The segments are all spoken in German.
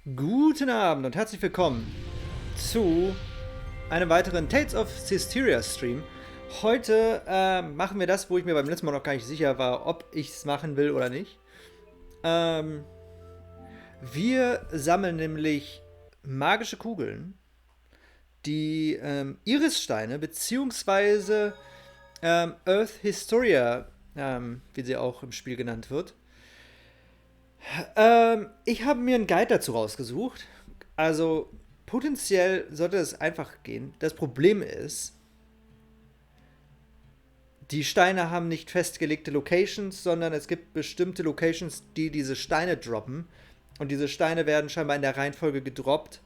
Guten Abend und herzlich willkommen zu einem weiteren Tales of Systeria Stream. Heute machen wir das, wo ich mir beim letzten Mal noch gar nicht sicher war, ob ich es machen will oder nicht. Wir sammeln nämlich magische Kugeln, die Irissteine bzw. Earth Historia, wie sie auch im Spiel genannt wird. Ich habe mir einen Guide dazu rausgesucht. Also potenziell sollte es einfach gehen. Das Problem ist, die Steine haben nicht festgelegte Locations, sondern es gibt bestimmte Locations, die diese Steine droppen. Und diese Steine werden scheinbar in der Reihenfolge gedroppt.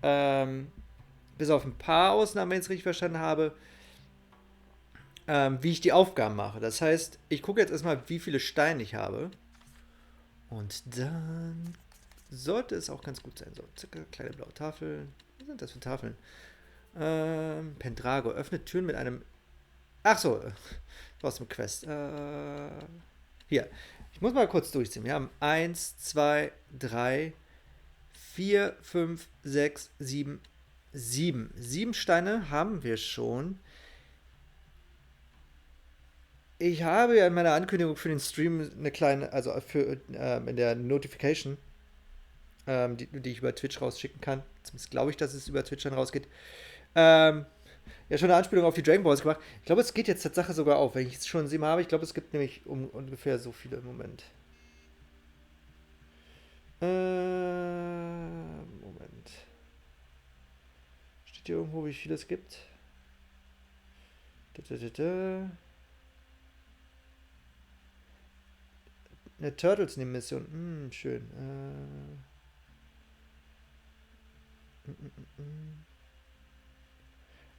Bis auf ein paar Ausnahmen, wenn ich es richtig verstanden habe, wie ich die Aufgaben mache. Das heißt, ich gucke jetzt erstmal, wie viele Steine ich habe. Und dann sollte es auch ganz gut sein. So, kleine blaue Tafel. Was sind das für Tafeln? Pendrago. Öffnet Türen mit einem... Ach so. Aus dem Quest. Hier. Ich muss mal kurz durchziehen. Wir haben 1, 2, 3, 4, 5, 6, 7, 7. 7 Steine haben wir schon. Ich habe ja in meiner Ankündigung für den Stream eine kleine, also für in der Notification, die ich über Twitch rausschicken kann. Zumindest glaube ich, dass es über Twitch dann rausgeht. Ja, schon eine Anspielung auf die Dragon Balls gemacht. Ich glaube, es geht jetzt Tatsache sogar auf, wenn ich es schon 7 habe. Ich glaube, es gibt nämlich ungefähr so viele im Moment. Moment. Steht hier irgendwo, wie viele es gibt? Eine Turtles-Mission. Schön.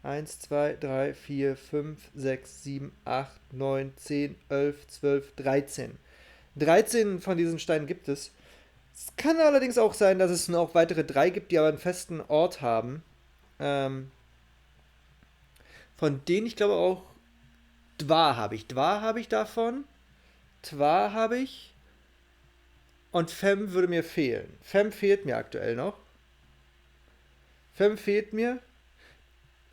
1, 2, 3, 4, 5, 6, 7, 8, 9, 10, 11, 12, 13. 13 von diesen Steinen gibt es. Es kann allerdings auch sein, dass es noch weitere 3 gibt, die aber einen festen Ort haben. Von denen ich glaube auch Dwa habe ich. Dwa habe ich davon. Twa habe ich. Und Fem würde mir fehlen. Fem fehlt mir aktuell noch. Fem fehlt mir.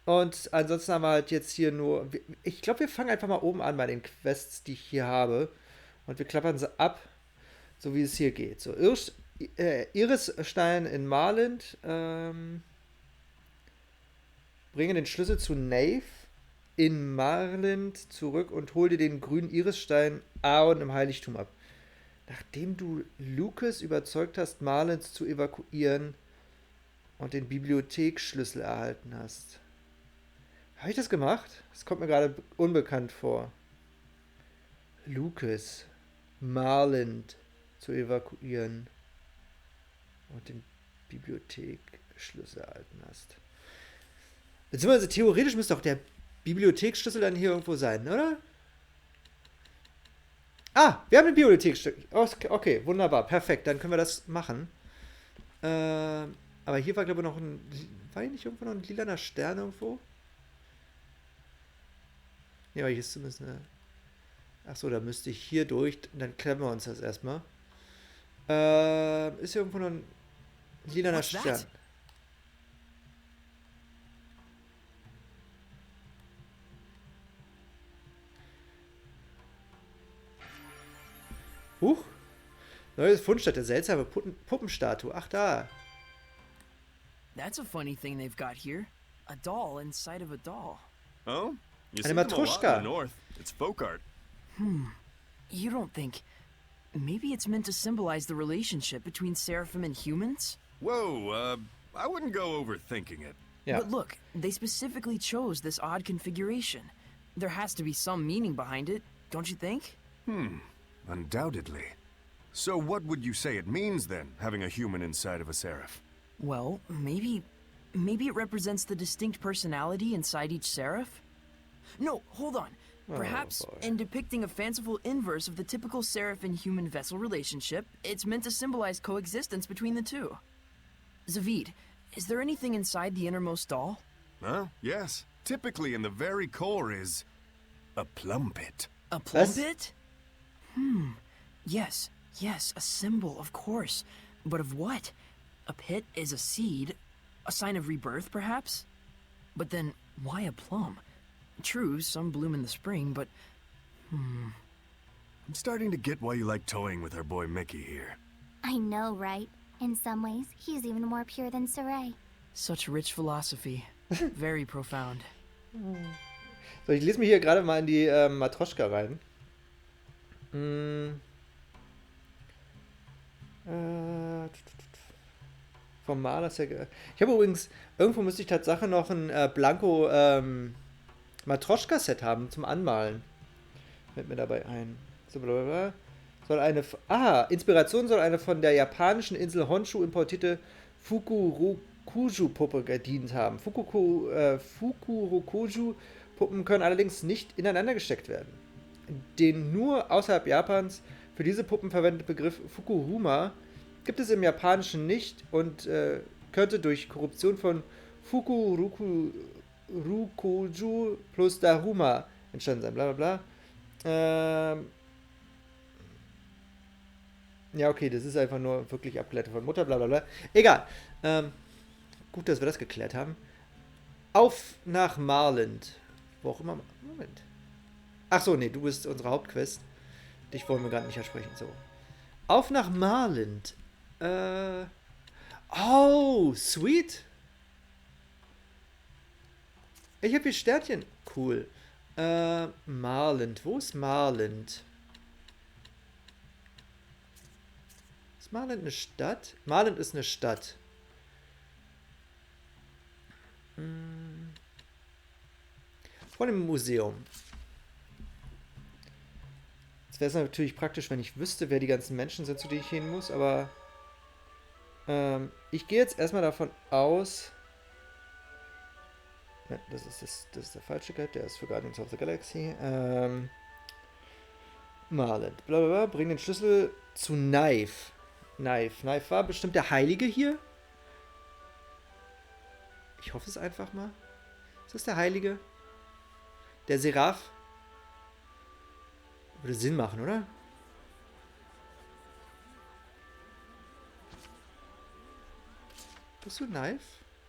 Und ansonsten haben wir halt jetzt hier nur... Ich glaube, wir fangen einfach mal oben an bei den Quests, die ich hier habe. Und wir klappern sie ab, so wie es hier geht. So, Irisstein in Marland. Bringe den Schlüssel zu Nave in Marland zurück und hol dir den grünen Irisstein Aon im Heiligtum ab. Nachdem du Lucas überzeugt hast, Marland zu evakuieren und den Bibliotheksschlüssel erhalten hast. Habe ich das gemacht? Das kommt mir gerade unbekannt vor. Lucas, Marland zu evakuieren und den Bibliotheksschlüssel erhalten hast. Beziehungsweise theoretisch müsste auch der Bibliotheksschlüssel dann hier irgendwo sein, oder? Ah, wir haben den Bibliotheksschlüssel. Okay, wunderbar, perfekt, dann können wir das machen. Aber hier war, glaube ich, noch ein... War hier nicht irgendwo noch ein lilaner Stern irgendwo? Ja, hier ist zumindest eine... Achso, da müsste ich hier durch. Und dann klemmen wir uns das erstmal. Ist hier irgendwo noch ein lilaner Stern? Huch. Neues Fundstadt, der seltsame Puppenstatue. Ach, da. That's a funny thing they've got here. A doll inside of a doll. Oh? You Eine see them a lot in Matruschka. the north. It's folk art. You don't think... Maybe it's meant to symbolize the relationship between Seraphim and humans? Whoa, I wouldn't go overthinking it. Ja. But look, they specifically chose this odd configuration. There has to be some meaning behind it, don't you think? Undoubtedly. So what would you say it means then, having a human inside of a seraph? Well, maybe it represents the distinct personality inside each seraph? No, hold on. Perhaps, boy. in depicting a fanciful inverse of the typical seraph and human vessel relationship, it's meant to symbolize coexistence between the two. Zavid, is there anything inside the innermost doll? Huh? Yes. Typically in the very core is a plum pit. A plum Was? pit? Yes, a symbol, of course. But of what? A pit is a seed, a sign of rebirth, perhaps? But then, why a plum? True, some bloom in the spring, but... I'm starting to get why you like toying with our boy Mickey here. I know, right? In some ways, he's even more pure than Saray. Such rich philosophy. Very profound. So, ich lese mir hier gerade mal in die Matroschka rein. Vom Maler her. Ich habe übrigens, irgendwo müsste ich Tatsache noch ein Blanko Matroschka-Set haben zum Anmalen. Fällt mir dabei ein. So, blablabla. Inspiration soll eine von der japanischen Insel Honshu importierte Fukurokuju-Puppe gedient haben. Fukurokuju-Puppen können allerdings nicht ineinander gesteckt werden. Den nur außerhalb Japans für diese Puppen verwendete Begriff Fukuruma gibt es im Japanischen nicht und könnte durch Korruption von Fukurokuju plus Daruma entstanden sein. Blablabla. Ja, okay, das ist einfach nur wirklich abgeleitet von Mutter, blablabla. Egal. Gut, dass wir das geklärt haben. Auf nach Marland. Wo auch immer. Moment. Ach so, nee, du bist unsere Hauptquest. Dich wollen wir gerade nicht ersprechen. So. Auf nach Marland. Oh, sweet. Ich habe hier Sternchen. Cool. Marland. Wo ist Marland? Ist Marland eine Stadt? Marland ist eine Stadt. Vor dem Museum. Jetzt wäre es natürlich praktisch, wenn ich wüsste, wer die ganzen Menschen sind, zu denen ich hin muss, aber ich gehe jetzt erstmal davon aus. Ne, das ist der falsche Guide, der ist für Guardians of the Galaxy. Marland. Blablabla, bring den Schlüssel zu Knife. Knife war bestimmt der Heilige hier. Ich hoffe es einfach mal. Ist das der Heilige? Der Seraph? Würde Sinn machen, oder? Bist du Knife?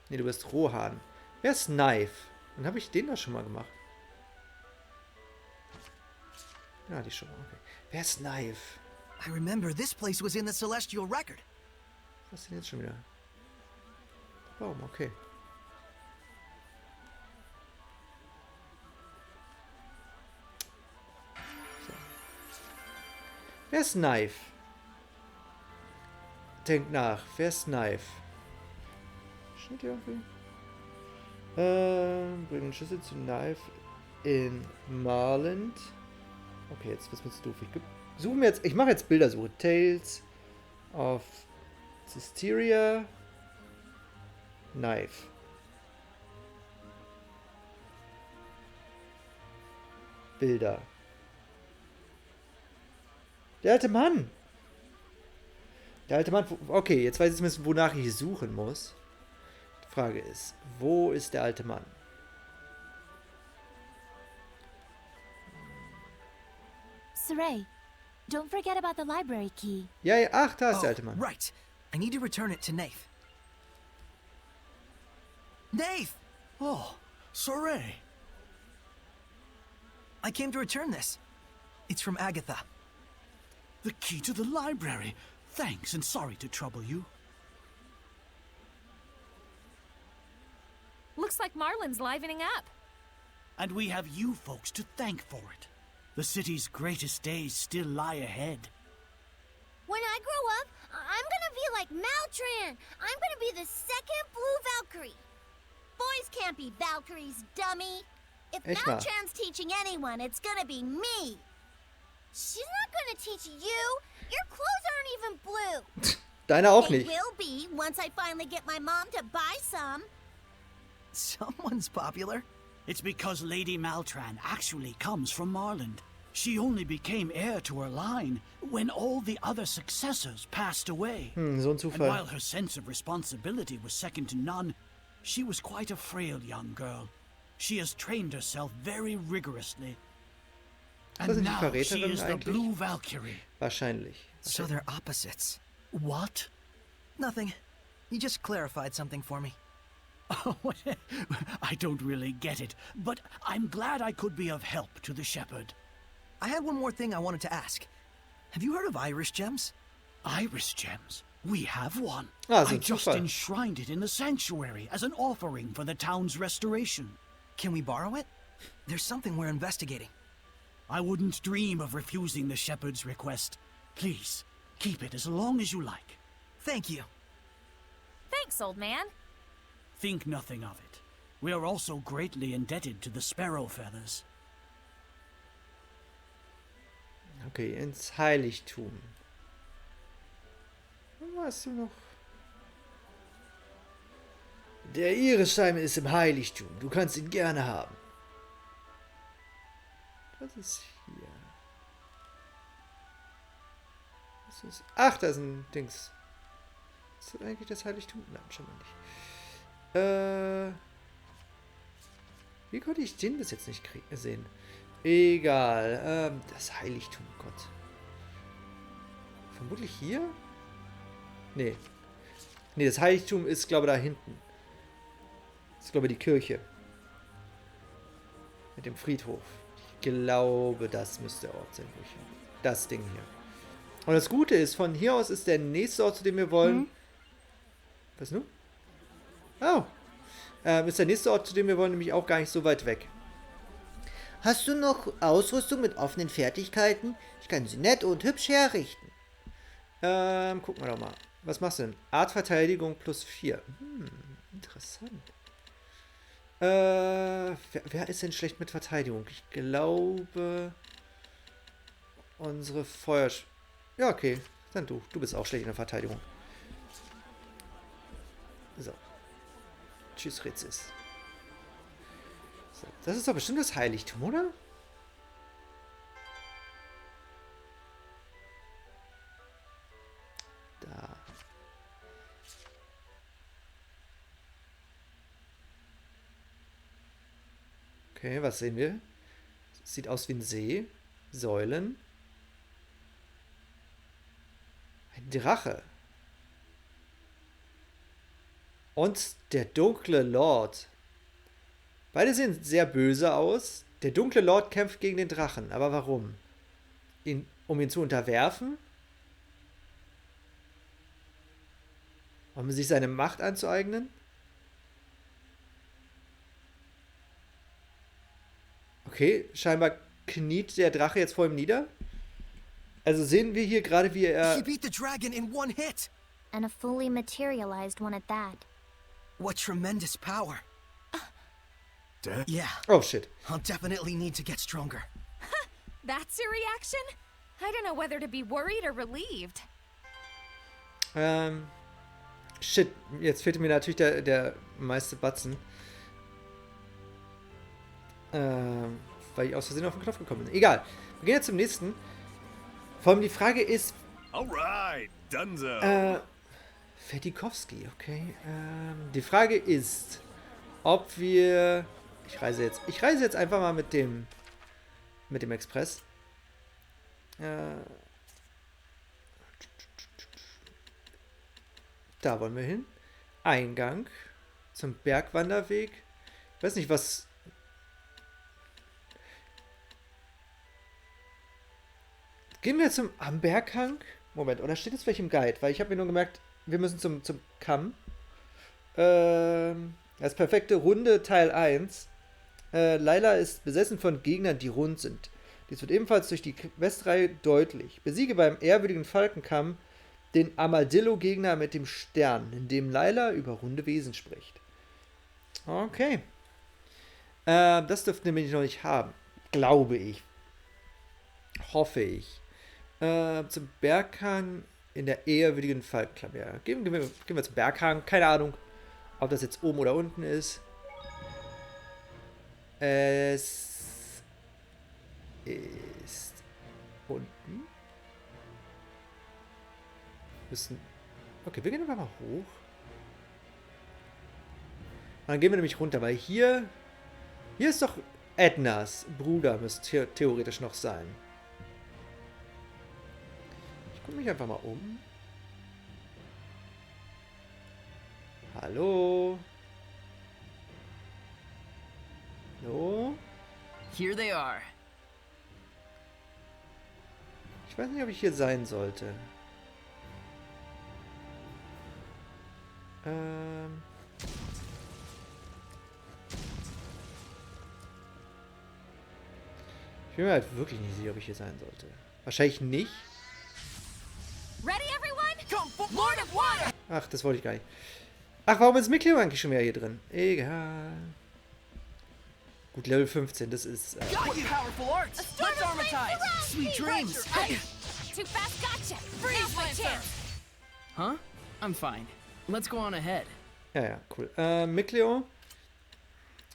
Ne, du bist Rohan. Wer ist Knife? Dann habe ich den da schon mal gemacht. Ja, die schon mal. Okay. Wer ist Knife? I remember this place was in the Celestial Record. Was ist denn jetzt schon wieder? Baum, okay. So. Wer ist Knife? Denkt nach. Wer ist Knife? Steht hier irgendwie? Bring den Schlüssel zu Knife in Marland. Okay, jetzt wird's mir zu doof. Ich mache jetzt Bildersuche. Tales of Cisteria Knife. Bilder. Der alte Mann. Der alte Mann. Okay, jetzt weiß ich zumindest, wonach ich suchen muss. Die Frage ist, wo ist der alte Mann? Saray, don't forget about the library key. Ja, ja, ach, da ist der alte Mann. Right. I need to return it to Nath. Nath! Oh, Saray. I came to return this. It's from Agatha. The key to the library. Thanks, and sorry to trouble you. Looks like Marland's livening up. And we have you folks to thank for it. The city's greatest days still lie ahead. When I grow up, I'm gonna be like Maltran. I'm gonna be the second Blue Valkyrie. Boys can't be Valkyries, dummy. If Echt wahr? Maltran's teaching anyone, it's gonna be me. She's not gonna teach you. Your clothes aren't even blue. Deine auch They nicht. will be once I finally get my mom to buy some. Someone's popular. It's because Lady Maltran actually comes from Marland. She only became heir to her line when all the other successors passed away. So ein And Zufall. while her sense of responsibility was second to none, she was quite a frail young girl. She has trained herself very rigorously. Das And sind die now she Verräterinnen is the eigentlich? Blue Valkyrie. Wahrscheinlich. So they're opposites. What? Nothing. You just clarified something for me. Oh, I don't really get it, but I'm glad I could be of help to the shepherd. I had one more thing I wanted to ask. Have you heard of Irish gems? Iris gems? We have one. Ah, so I just Zufall. enshrined it in the sanctuary as an offering for the town's restoration. Can we borrow it? There's something we're investigating. I wouldn't dream of refusing the shepherd's request. Please, keep it as long as you like. Thank you. Thanks, old man. Think nothing of it. We are also greatly indebted to the sparrow feathers. Okay, ins Heiligtum. Was hast du noch? Der Irisstein ist im Heiligtum. Du kannst ihn gerne haben. Was ist hier? Was ist... Ach, da ist ein Dings. Ist das eigentlich das Heiligtum? Nein, schon mal nicht. Wie konnte ich den bis jetzt nicht sehen? Egal. Das Heiligtum, Gott. Vermutlich hier? Nee. Nee, das Heiligtum ist, glaube ich, da hinten. Das ist, glaube ich, die Kirche. Mit dem Friedhof. Ich glaube, das müsste der Ort sein, wo ich... Das Ding hier. Und das Gute ist, von hier aus ist der nächste Ort, zu dem wir wollen... Was nun? Oh. Ist der nächste Ort, zu dem wir wollen, nämlich auch gar nicht so weit weg. Hast du noch Ausrüstung mit offenen Fertigkeiten? Ich kann sie nett und hübsch herrichten. Gucken wir doch mal. Was machst du denn? Artverteidigung +4. Interessant. Wer ist denn schlecht mit Verteidigung? Ich glaube... Unsere Ja, okay. Dann du. Du bist auch schlecht in der Verteidigung. So. Tschüss, Ritzis. So, das ist doch bestimmt das Heiligtum, oder? Da. Okay, was sehen wir? Sieht aus wie ein See. Säulen. Ein Drache. Und der dunkle Lord. Beide sehen sehr böse aus. Der dunkle Lord kämpft gegen den Drachen. Aber warum? Um ihn zu unterwerfen? Um sich seine Macht anzueignen? Okay, scheinbar kniet der Drache jetzt vor ihm nieder. Also sehen wir hier gerade, wie er... He beat the dragon in one hit. And a fully materialized one at that. What tremendous power. Death? Yeah, Oh, shit. I'll definitely need to get stronger. That's your reaction? I don't know whether to be worried or relieved. Shit. Jetzt fehlte mir natürlich der meiste Batzen. Weil ich aus Versehen auf den Knopf gekommen bin. Egal. Wir gehen jetzt zum nächsten. Vor allem die Frage ist... Alright, Dunzo. Fetikowski, okay. Die Frage ist, ob wir... Ich reise jetzt einfach mal mit dem Express. Da wollen wir hin. Eingang zum Bergwanderweg. Ich weiß nicht, was... Gehen wir am Berghang? Moment, oder steht es vielleicht im Guide? Weil ich habe mir nur gemerkt, wir müssen zum Kamm. Das perfekte Runde Teil 1. Layla ist besessen von Gegnern, die rund sind. Dies wird ebenfalls durch die Questreihe deutlich. Besiege beim ehrwürdigen Falkenkamm den Armadillo-Gegner mit dem Stern, in dem Layla über runde Wesen spricht. Okay. Das dürften wir nämlich noch nicht haben. Glaube ich. Hoffe ich. Zum Berghang in der ehrwürdigen Falkenklamm. Ja, gehen wir zum Berghang. Keine Ahnung, ob das jetzt oben oder unten ist. Es ist unten. Okay, wir gehen einfach mal hoch. Und dann gehen wir nämlich runter, weil hier ist doch Ednas Bruder, müsste theoretisch noch sein. Ich gucke mich einfach mal um. Hallo? Hallo? Here they are. Ich weiß nicht, ob ich hier sein sollte. Ich bin mir halt wirklich nicht sicher, ob ich hier sein sollte. Wahrscheinlich nicht. Ready, everyone? Lord of Water! Ach, das wollte ich gar nicht. Ach, warum ist Mikleo eigentlich schon wieder hier drin? Egal. Gut, Level 15, das ist... Got you! Powerful arts! Let's armatize! Sweet dreams! Too fast, gotcha! Now's my chance! Huh? I'm fine. Let's go on ahead. Ja, ja, cool. Mikleo,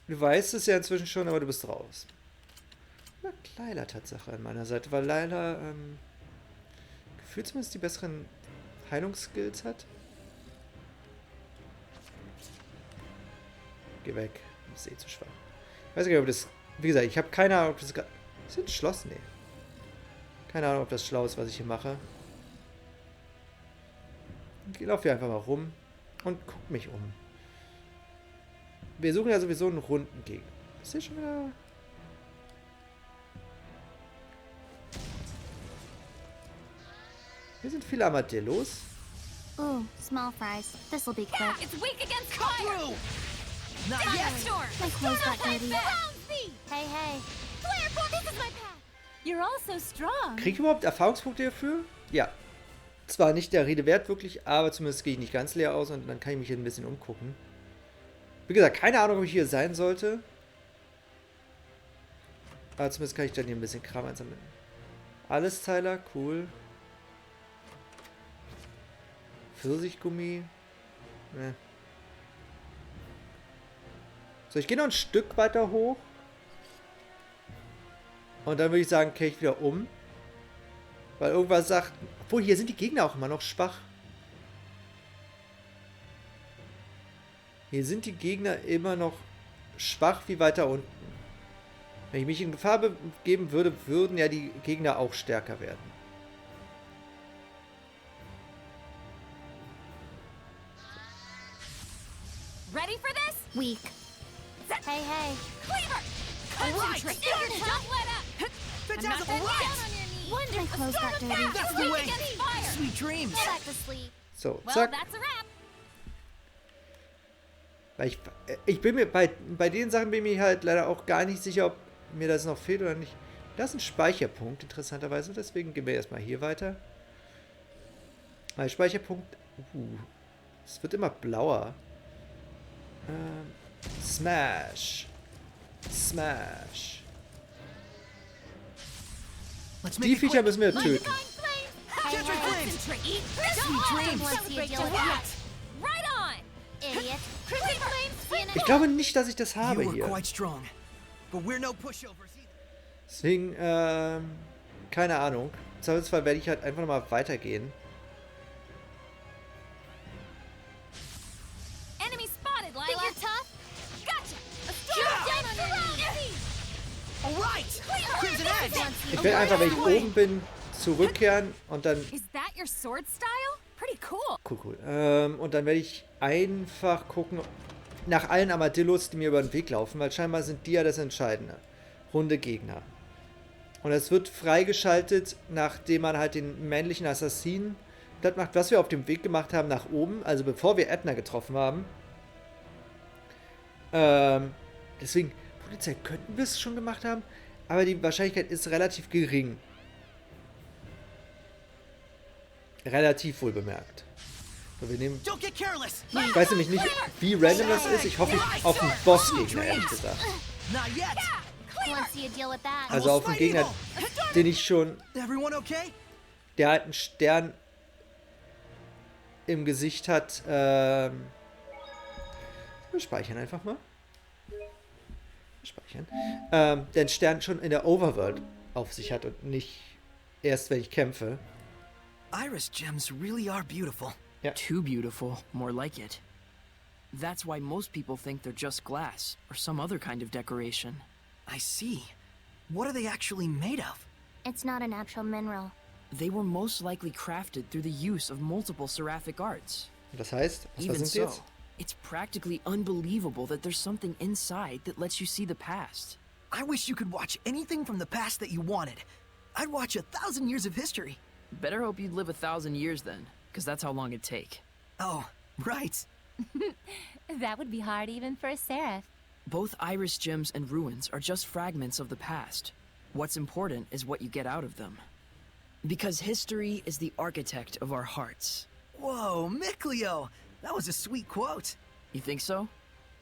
du weißt es ja inzwischen schon, aber du bist raus. Na, Laila Tatsache an meiner Seite, weil Laila, gefühlt zumindest die besseren Heilungsskills hat. Geh weg. Das ist eh zu schwach. Ich weiß nicht, ob das... Wie gesagt, ich habe keine Ahnung, ob das gerade... Ist das ein Schloss? Nee. Keine Ahnung, ob das schlau ist, was ich hier mache. Ich laufe hier einfach mal rum und guck mich um. Wir suchen ja sowieso einen runden Gegner. Ist hier schon wieder... Hier sind viele Armadillos. Ooh, small fries. This'll be quick. It's weak against fire! Not yet! Storm! My clothes got dirty. Hey, hey. Flare, this is my path. You're all so strong. Krieg ich überhaupt Erfahrungspunkte dafür? Ja. Zwar nicht der Rede wert wirklich, aber zumindest gehe ich nicht ganz leer aus und dann kann ich mich hier ein bisschen umgucken. Wie gesagt, keine Ahnung, ob ich hier sein sollte. Aber zumindest kann ich dann hier ein bisschen Kram einsammeln. Alles Teiler, cool. Pfirsichgummi. Ne. So, ich gehe noch ein Stück weiter hoch. Und dann würde ich sagen, kehre ich wieder um. Weil irgendwas sagt... Obwohl, hier sind die Gegner auch immer noch schwach. Hier sind die Gegner immer noch schwach wie weiter unten. Wenn ich mich in Gefahr begeben würde, würden ja die Gegner auch stärker werden. Ready for this? Weak. Hey, hey. Cleaver! Concentrate! Don't let up! That I'm sounds not all done right! down on your knees! My clothes got dirty. That's the Weak way! against fire! Sweet dreams! Go back to sleep. So, Well, zack. that's a wrap. Weil ich bin mir bei den Sachen bin ich mir halt leider auch gar nicht sicher, ob mir das noch fehlt oder nicht. Das ist ein Speicherpunkt, interessanterweise. Deswegen gehen wir erstmal hier weiter. Weil Speicherpunkt... es wird immer blauer. Smash. Smash. Let's make Die it Viecher quick! müssen wir töten. Hey, Get your hey. flames! Eat Sweet dreams! Want to see a deal with that. that? Right on! Idiot. Ich glaube nicht, dass ich das habe You were hier. quite strong. But we're no pushovers either. Deswegen, keine Ahnung. Im Zweifelsfall werde ich halt einfach nochmal weitergehen. Enemy spotted, Think Lila! you're tough? Gotcha! Down on your knees. Alright! Crimson Edge! Ich werde einfach, wenn ich oben bin, zurückkehren und dann... Is that your sword style? Pretty cool. Cool. Und dann werde ich einfach gucken nach allen Armadillos, die mir über den Weg laufen, weil scheinbar sind die ja das Entscheidende. Runde Gegner. Und es wird freigeschaltet, nachdem man halt den männlichen Assassinen das macht, was wir auf dem Weg gemacht haben nach oben, also bevor wir Edna getroffen haben. Deswegen, Polizei könnten wir es schon gemacht haben, aber die Wahrscheinlichkeit ist relativ gering. Relativ wohl bemerkt. So, wir nehmen... Don't get careless! Ich weiß nämlich nicht, wie random das ist. Ich hoffe auf einen Bossgegner, ehrlich gesagt. Not yet! Want to see a deal with that? Also auf einen Gegner, den ich schon... Everyone okay? Der halt einen Stern im Gesicht hat. Wir speichern einfach mal. Speichern. Der einen Stern schon in der Overworld auf sich hat und nicht erst, wenn ich kämpfe. Iris gems really are beautiful. Too beautiful, more like it. That's why most people think they're just glass, or some other kind of decoration. I see. What are they actually made of? It's not a natural mineral. They were most likely crafted through the use of multiple seraphic arts. Und das heißt, was Even sind sie so, jetzt? It's practically unbelievable that there's something inside that lets you see the past. I wish you could watch anything from the past that you wanted. I'd watch 1,000 years of history. Better hope you'd live 1,000 years then, because that's how long it'd take. Oh, right. That would be hard even for a seraph. Both iris gems and ruins are just fragments of the past. What's important is what you get out of them. Because history is the architect of our hearts. Whoa, Micklio! That was a sweet quote. You think so?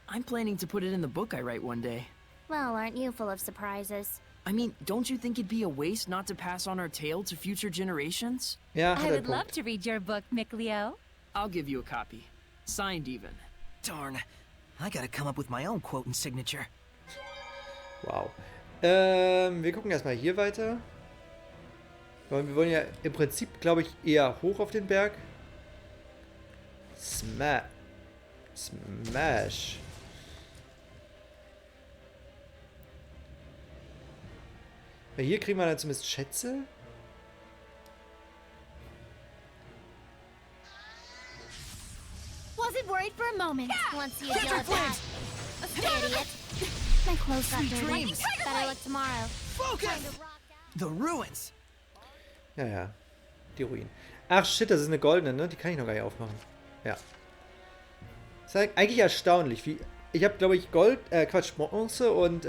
I'm planning to put it in the book I write one day. Well, aren't you full of surprises? I mean, don't you think it'd be a waste not to pass on our tale to future generations? Ja, hat I er would einen love Punkt. to read your book, Micklio. I'll give you a copy. Signed even. Darn. I gotta come up with my own quote and signature. Wow. Wir gucken erstmal hier weiter. Wir wollen ja im Prinzip, glaube ich, eher hoch auf den Berg. Smash. Weil hier kriegen wir dann zumindest Schätze. Wasn't worried for a moment once you deal with that. Idiot. My clothes got dirty. Better look tomorrow. Focus! The ruins! Ja, ja. Die Ruinen. Ach shit, das ist eine goldene, ne? Die kann ich noch gar nicht aufmachen. Ja. Das ist eigentlich erstaunlich. Wie ich habe, glaube ich, Bronze und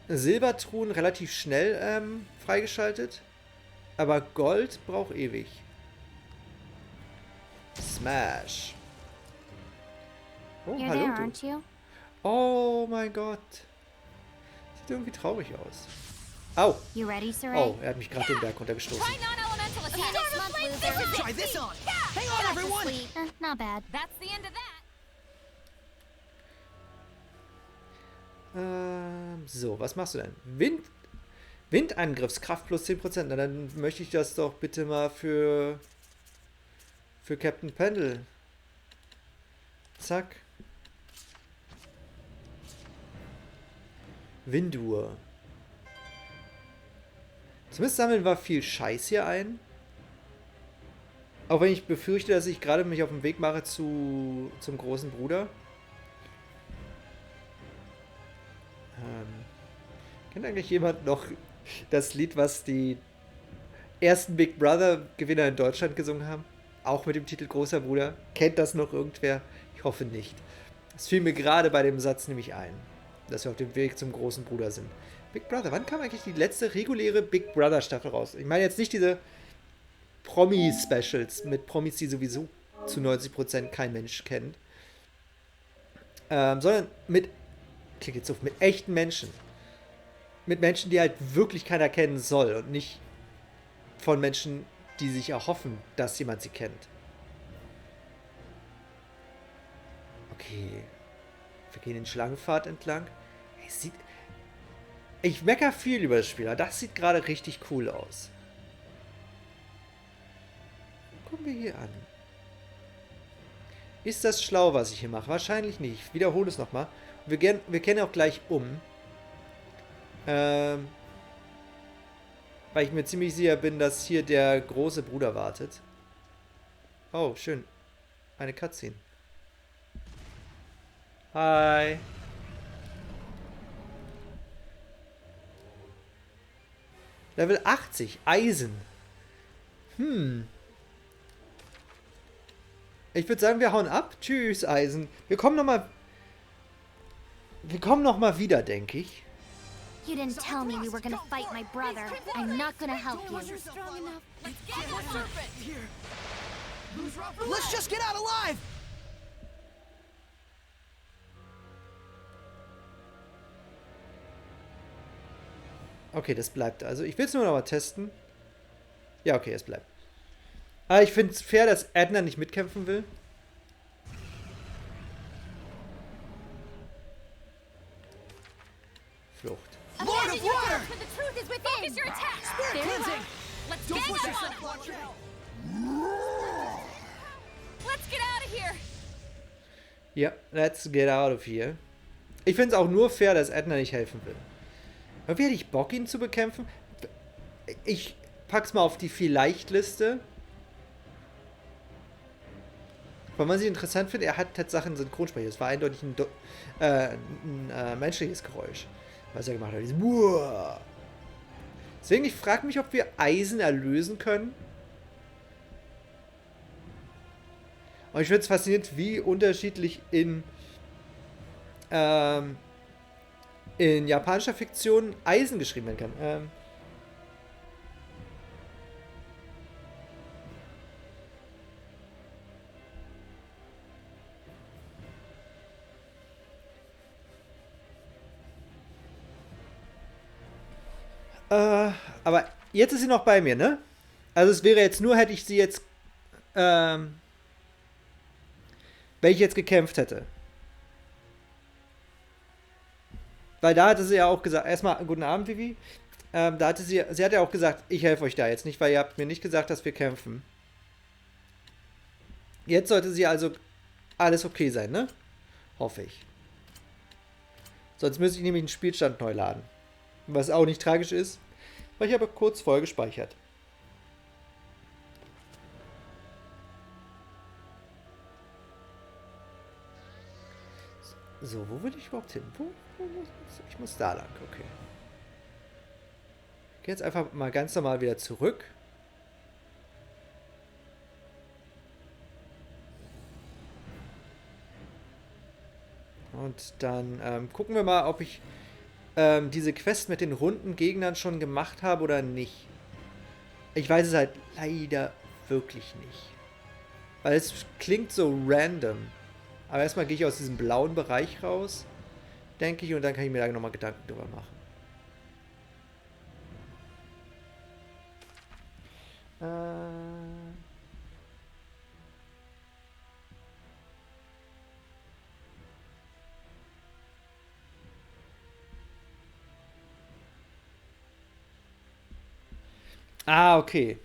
Silbertruhen relativ schnell freigeschaltet. Aber Gold braucht ewig. Smash. Oh, You're hallo there, du. aren't you? Oh mein Gott. Sieht irgendwie traurig aus. Au. You ready, Saray? Oh, er hat mich gerade den Berg runtergestoßen. non-elemental See you next month, loser. Try this on! Hang on, everyone! Sweet. Not bad. That's the end of that. So, was machst du denn? Windangriffskraft plus 10%. Na, dann möchte ich das doch bitte mal für Captain Pendle. Zack. Windur. Zumindest sammeln wir viel Scheiß hier ein. Auch wenn ich befürchte, dass ich gerade mich auf den Weg mache zum großen Bruder. Kennt eigentlich jemand noch das Lied, was die ersten Big Brother Gewinner in Deutschland gesungen haben? Auch mit dem Titel Großer Bruder. Kennt das noch irgendwer? Ich hoffe nicht. Es fiel mir gerade bei dem Satz nämlich ein, dass wir auf dem Weg zum großen Bruder sind. Big Brother, wann kam eigentlich die letzte reguläre Big Brother Staffel raus? Ich meine jetzt nicht diese Promi-Specials mit Promis, die sowieso zu 90% kein Mensch kennt. Sondern mit, klingt jetzt so, mit echten Menschen. Mit Menschen, die halt wirklich keiner kennen soll und nicht von Menschen, die sich erhoffen, dass jemand sie kennt. Okay. Wir gehen den Schlangenpfad entlang. Hey, ich meckere viel über das Spiel, aber das sieht gerade richtig cool aus. Gucken wir hier an. Ist das schlau, was ich hier mache? Wahrscheinlich nicht. Ich wiederhole es nochmal. Wir kennen auch gleich um. Weil ich mir ziemlich sicher bin, dass hier der große Bruder wartet. Oh, schön. Eine Cutscene. Hi. Level 80. Eisen. Ich würde sagen, wir hauen ab. Tschüss, Eisen. Wir kommen noch mal wieder, denke ich. You didn't tell me we were gonna fight my brother. I'm not gonna help you. Let's just get out alive! Okay, das bleibt. Also, ich will es nur noch mal testen. Ja, okay, es bleibt. Aber ich finde es fair, dass Edna nicht mitkämpfen will. Flucht. Lord of Water! The truth is within. Focus your attack. Spirit cleansing! Let's Don't get push them yourself, on. Launcher! Let's get out of here. Ja, let's get out of here. Ich finde es auch nur fair, dass Edna nicht helfen will. Irgendwie hätte ich Bock, ihn zu bekämpfen. Ich pack's mal auf die Vielleicht-Liste. Weil man sie interessant findet, er hat Tatsache einen Synchronsprecher. Das war eindeutig ein menschliches Geräusch, was er gemacht hat. Dieses Buah. Deswegen, ich frage mich, ob wir Eisen erlösen können. Und ich finde es faszinierend, wie unterschiedlich in japanischer Fiktion Eisen geschrieben werden kann. Aber jetzt ist sie noch bei mir, ne? Also es wäre jetzt nur, hätte ich sie jetzt, wenn ich jetzt gekämpft hätte. Weil da hatte sie ja auch gesagt, erstmal guten Abend, Vivi. Da hatte sie hat ja auch gesagt, ich helfe euch da jetzt nicht, weil ihr habt mir nicht gesagt, dass wir kämpfen. Jetzt sollte sie also alles okay sein, ne? Hoffe ich. Sonst müsste ich nämlich den Spielstand neu laden. Was auch nicht tragisch ist, weil ich habe kurz vorher gespeichert. So, wo will ich überhaupt hin? Ich muss da lang, okay. Ich gehe jetzt einfach mal ganz normal wieder zurück. Und dann gucken wir mal, ob ich diese Quest mit den runden Gegnern schon gemacht habe oder nicht. Ich weiß es halt leider wirklich nicht. Weil es klingt so random. Aber erstmal gehe ich aus diesem blauen Bereich raus, denke ich, und dann kann ich mir da nochmal Gedanken drüber machen. Okay.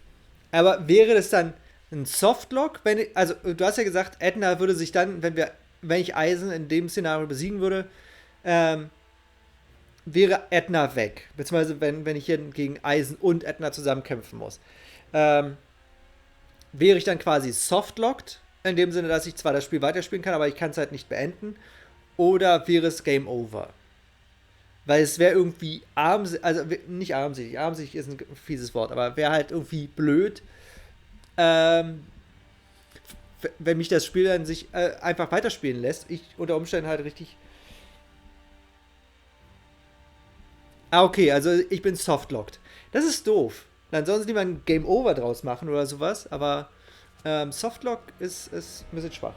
Aber wäre das dann ein Softlock? Also, du hast ja gesagt, Edna würde sich dann, wenn ich Eisen in dem Szenario besiegen würde, wäre Edna weg. Beziehungsweise, wenn ich hier gegen Eisen und Edna zusammen kämpfen muss. Wäre ich dann quasi softlocked, in dem Sinne, dass ich zwar das Spiel weiterspielen kann, aber ich kann es halt nicht beenden. Oder wäre es Game Over? Weil es wäre irgendwie nicht armselig ist ein fieses Wort, aber wäre halt irgendwie blöd, wenn mich das Spiel dann sich einfach weiterspielen lässt. Ich unter Umständen halt richtig... okay, also ich bin softlocked. Das ist doof. Dann sollen sie lieber ein Game Over draus machen oder sowas, aber Softlock ist ein bisschen schwach.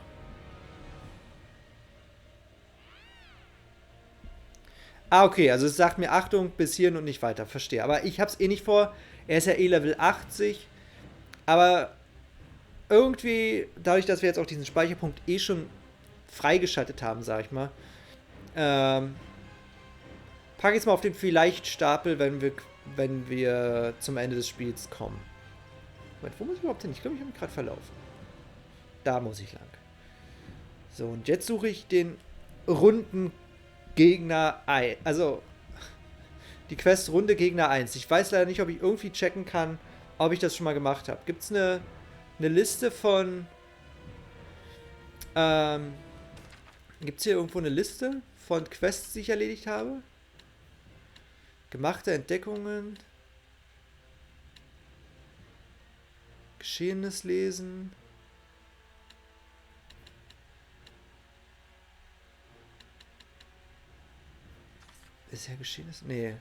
Okay, also es sagt mir Achtung, bis hierhin und nicht weiter, verstehe. Aber ich hab's eh nicht vor. Er ist ja eh Level 80. Aber irgendwie, dadurch, dass wir jetzt auch diesen Speicherpunkt eh schon freigeschaltet haben, sag ich mal, packe ich jetzt mal auf den Vielleicht-Stapel, wenn wir zum Ende des Spiels kommen. Moment, wo muss ich überhaupt hin? Ich glaube, ich habe mich gerade verlaufen. Da muss ich lang. So, und jetzt suche ich den runden Gegner 1. Also, die Quest Runde Gegner 1. Ich weiß leider nicht, ob ich irgendwie checken kann, ob ich das schon mal gemacht habe. Gibt es eine Liste von... Gibt es hier irgendwo eine Liste von Quests, die ich erledigt habe? Gemachte Entdeckungen. Geschehenes lesen. Bisher Geschehenes? Nee.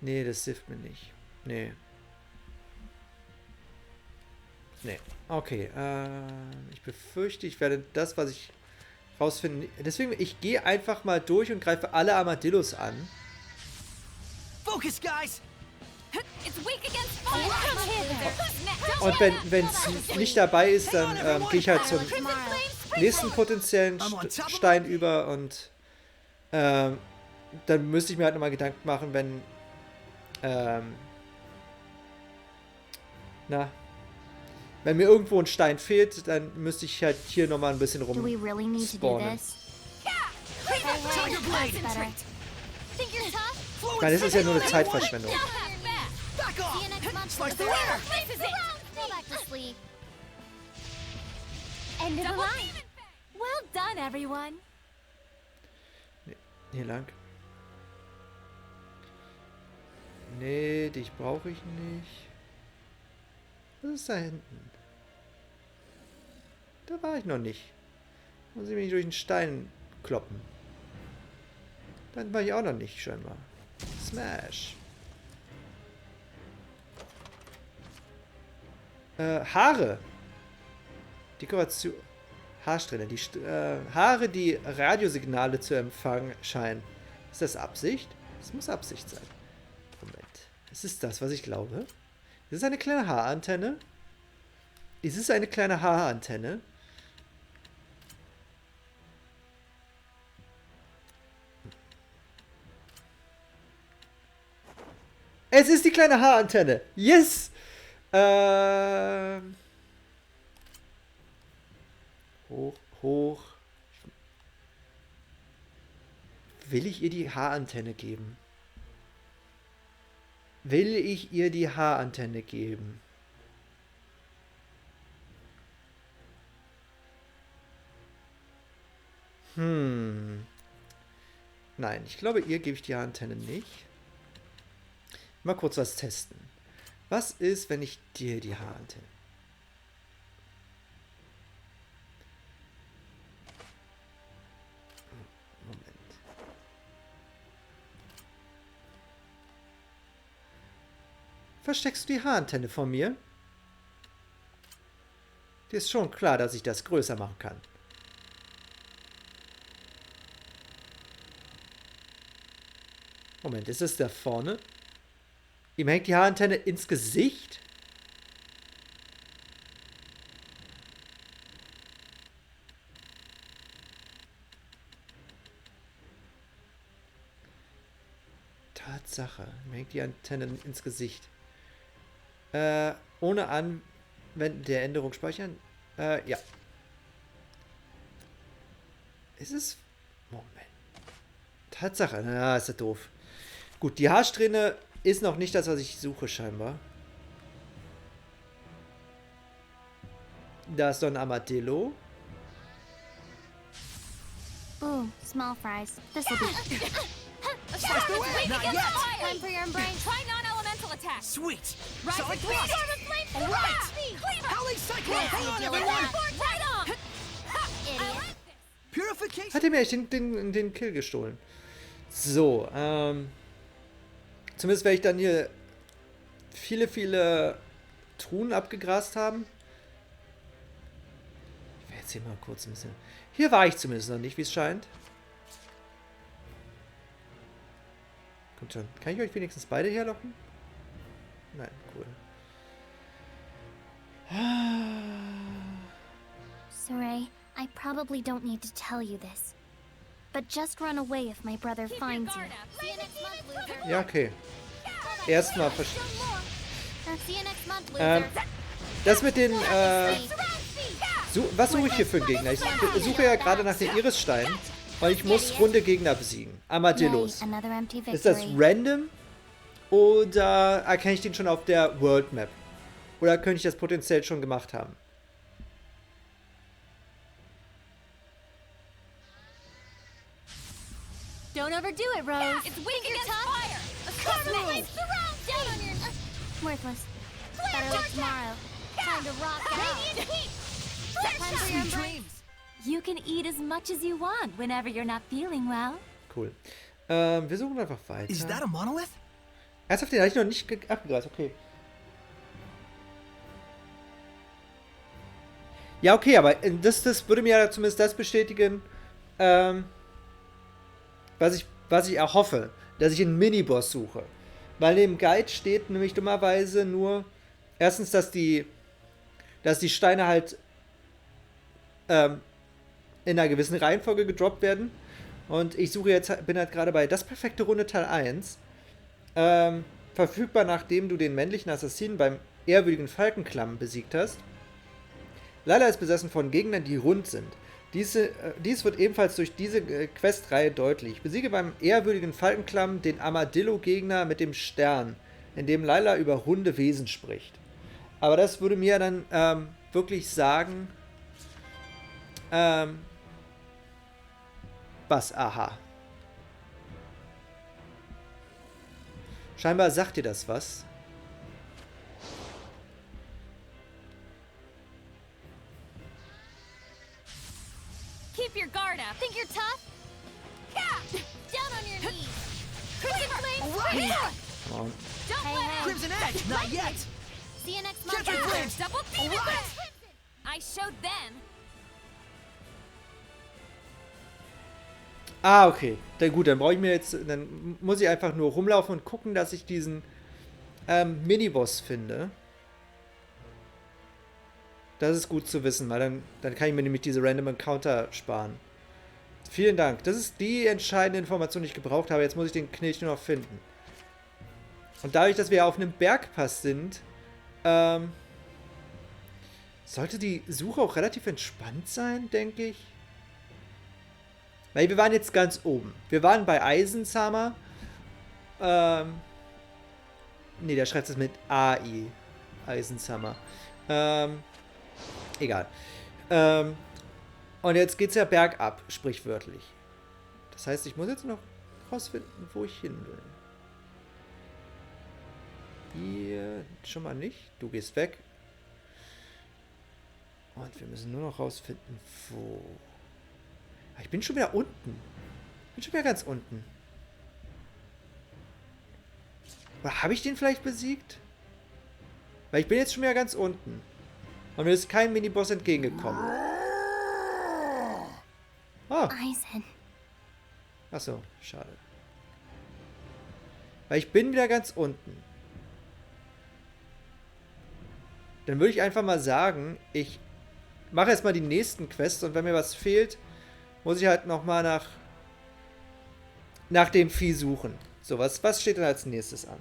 Nee, das hilft mir nicht. Nee. Nee. Okay. Ich befürchte, ich werde das, was ich rausfinden... Deswegen, ich gehe einfach mal durch und greife alle Armadillos an. Focus, guys! Und wenn es nicht dabei ist, dann gehe ich halt zum nächsten potenziellen Stein über und dann müsste ich mir halt nochmal Gedanken machen, wenn wenn mir irgendwo ein Stein fehlt, dann müsste ich halt hier nochmal ein bisschen rum spawnen. Ich meine, das ist ja nur eine Zeitverschwendung. End of the line. Well done, everyone. Hier lang. Nee, dich brauche ich nicht. Was ist da hinten? Da war ich noch nicht. Muss ich mich durch den Stein kloppen. Dann war ich auch noch nicht, scheinbar. Smash. Haare. Dekoration. Haarsträhne. Die Haare, die Radiosignale zu empfangen scheinen. Ist das Absicht? Das muss Absicht sein. Moment. Ist es das, was ich glaube? Ist es eine kleine Haarantenne? Ist es eine kleine Haarantenne? Es ist die kleine Haarantenne. Yes! Hoch, hoch. Will ich ihr die Haarantenne geben? Will ich ihr die Haarantenne geben? Nein, ich glaube, ihr gebe ich die Haarantenne nicht. Mal kurz was testen. Was ist, wenn ich dir die Haarantenne... Moment. Versteckst du die Haarantenne vor mir? Dir ist schon klar, dass ich das größer machen kann. Moment, ist es da vorne? Ihm hängt die Haarantenne ins Gesicht? Tatsache. Ihm hängt die Antenne ins Gesicht. Ohne Anwenden der Änderung speichern? Ja. Ist es... Moment. Tatsache. Na, ist ja doof. Gut, die Haarsträhne ist noch nicht das, was ich suche, scheinbar. Da ist so ein Armadillo. Ooh, small fries. This'll be. Not yet. Time for your brain. Try non-elemental attack. Sweet. Rise Solid with thrust. flame. All right. Howling Cyclone. Hang on, everyone. Right on. Idiot. Purification. Hat er mir echt den Kill gestohlen. So, zumindest werde ich dann hier viele Truhen abgegrast haben. Ich werde jetzt hier mal kurz ein bisschen... Hier war ich zumindest noch nicht, wie es scheint. Kommt schon. Kann ich euch wenigstens beide herlocken? Nein, cool. Saray, I probably don't need to tell you this. But just run away if my brother finds you. See you next month, loser. Ja, okay. Erstmal See you next month, loser. das mit den, was suche ich hier für einen Gegner? Ich suche ja gerade nach den Irissteinen. Und ich muss runde Gegner besiegen. Armadillos. Yay, another empty victory. Ist das random? Oder erkenne ich den schon auf der World Map? Oder könnte ich das potenziell schon gemacht haben? Don't overdo it, Rose. It's weak against fire. Down on your... worthless. Better luck tomorrow. Time to rock out. Time for your brain. You can eat as much as you want whenever you're not feeling well. Cool. Wir suchen einfach weiter. Is that a monolith? Ernsthaft, den habe ich noch nicht abgegrast. Okay. Ja, okay, aber das würde mir ja zumindest das bestätigen, was ich erhoffe, dass ich einen Miniboss suche. Weil im Guide steht nämlich dummerweise nur, erstens, dass die Steine halt in einer gewissen Reihenfolge gedroppt werden. Und ich suche jetzt, bin halt gerade bei das perfekte Runde Teil 1. Verfügbar, nachdem du den männlichen Assassinen beim ehrwürdigen Falkenklamm besiegt hast. Layla ist besessen von Gegnern, die rund sind. Dies wird ebenfalls durch diese Questreihe deutlich. Besiege beim ehrwürdigen Falkenklamm den Armadillo-Gegner mit dem Stern, in dem Layla über runde Wesen spricht. Aber das würde mir dann wirklich sagen, Was? Aha. Scheinbar sagt dir das was. Keep your guard up. Think you're tough? Yeah! Down on your knees! Crimson Flame, Right. Oh. don't Hey, let hey. out. Crimson Edge, not yet. See you next month. Catch your flames. Double Demon Alright. Blast. I showed them. Ah, okay. Dann gut, dann brauche ich mir jetzt. Dann muss ich einfach nur rumlaufen und gucken, dass ich diesen Miniboss finde. Das ist gut zu wissen, weil dann kann ich mir nämlich diese Random Encounter sparen. Vielen Dank. Das ist die entscheidende Information, die ich gebraucht habe. Jetzt muss ich den Knilch nur noch finden. Und dadurch, dass wir auf einem Bergpass sind, sollte die Suche auch relativ entspannt sein, denke ich. Weil wir waren jetzt ganz oben. Wir waren bei Eisenhammer. Ne, der schreibt es mit AI. Eisenhammer. Egal. Und jetzt geht's ja bergab, sprichwörtlich. Das heißt, ich muss jetzt noch rausfinden, wo ich hin will. Hier schon mal nicht. Du gehst weg. Und wir müssen nur noch rausfinden, wo. Ich bin schon wieder unten. Ich bin schon wieder ganz unten. Oder habe ich den vielleicht besiegt? Weil ich bin jetzt schon wieder ganz unten. Und mir ist kein Miniboss entgegengekommen. Oh. Eisen. Achso, schade. Weil ich bin wieder ganz unten. Dann würde ich einfach mal sagen, ich mache erstmal die nächsten Quests und wenn mir was fehlt, muss ich halt nochmal nach dem Vieh suchen. So, was steht dann als nächstes an?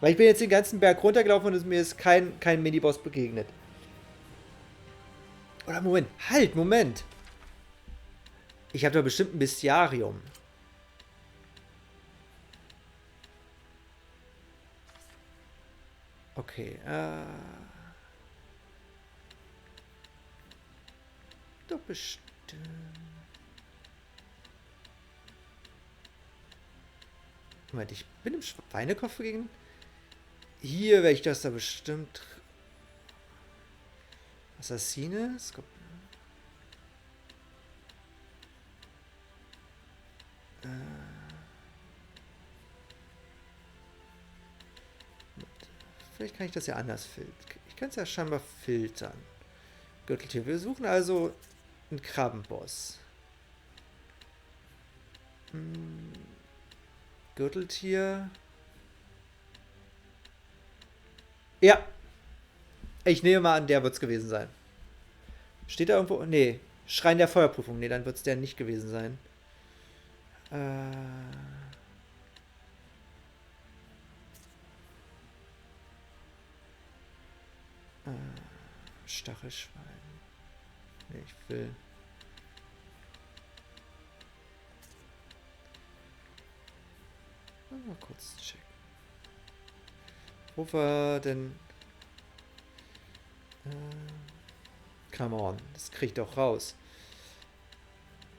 Weil ich bin jetzt den ganzen Berg runtergelaufen und mir ist kein Miniboss begegnet. Oder Moment. Halt, Moment. Ich habe da bestimmt ein Bestiarium. Okay, doch bestimmt. Moment, ich bin im Schweinekopf gegen. Hier werde ich das da bestimmt. Assassine? Vielleicht kann ich das ja anders filtern. Ich kann es ja scheinbar filtern. Gürteltier. Wir suchen also einen Krabbenboss. Gürteltier. Ja. Ich nehme mal an, der wird es gewesen sein. Steht da irgendwo? Nee. Schrein der Feuerprüfung. Nee, dann wird es der nicht gewesen sein. Stachelschwein. Nee, ich will. Mal kurz checken. Wo war denn. Come on, das kriegt doch raus.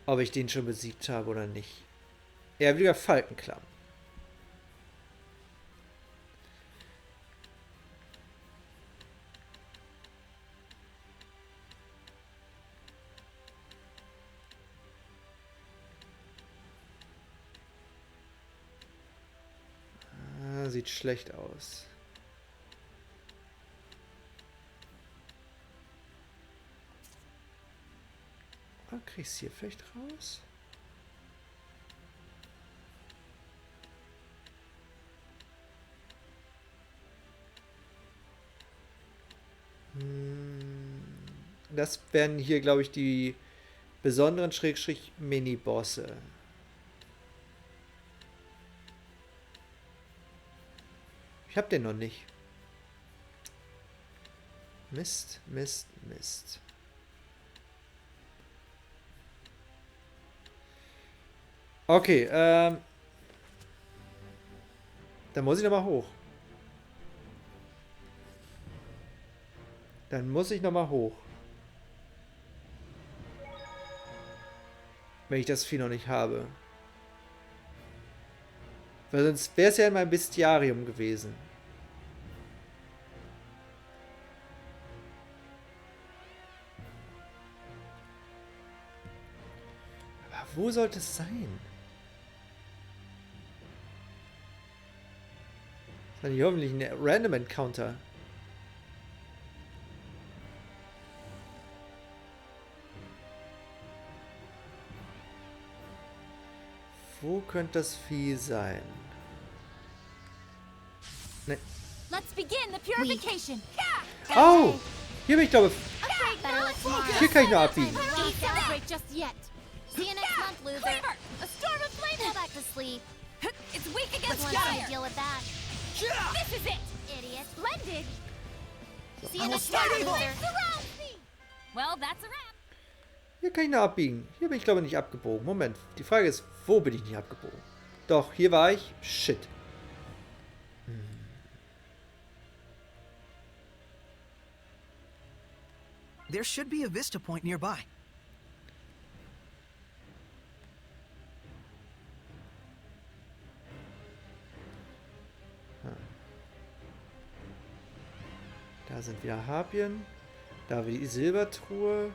Ob ich den schon besiegt habe oder nicht. Ja, wieder Falkenklamm. Sieht schlecht aus. Kriegst du hier vielleicht raus? Das wären hier, glaube ich, die besonderen Mini-Bosse. Ich hab den noch nicht. Mist, Mist, Mist. Okay, dann muss ich nochmal hoch. Dann muss ich nochmal hoch. Wenn ich das Vieh noch nicht habe. Weil sonst wäre es ja in meinem Bestiarium gewesen. Aber wo sollte es sein? Das ist ja hoffentlich ein Random Encounter. Wo könnte das Vieh sein? Ne. Let's begin the purification. Oh! Hier bin ich, glaube ich. Better look tomorrow. Hier kann ich nur abbiegen. Don't celebrate just yet. See you next month, loser. Cleaver! A storm of Go flame! back to sleep. It's weak Let's against want fire! to deal with that. This is it! Idiot. Splendid! See you next month, loser. Well, that's a wrap. Hier kann ich nur abbiegen. Hier bin ich, glaube ich, nicht abgebogen. Moment. Die Frage ist, wo bin ich nicht abgebogen? Doch, hier war ich. Shit. There should be a vista point nearby. Da sind wieder Harpien. Da wieder die Silbertruhe.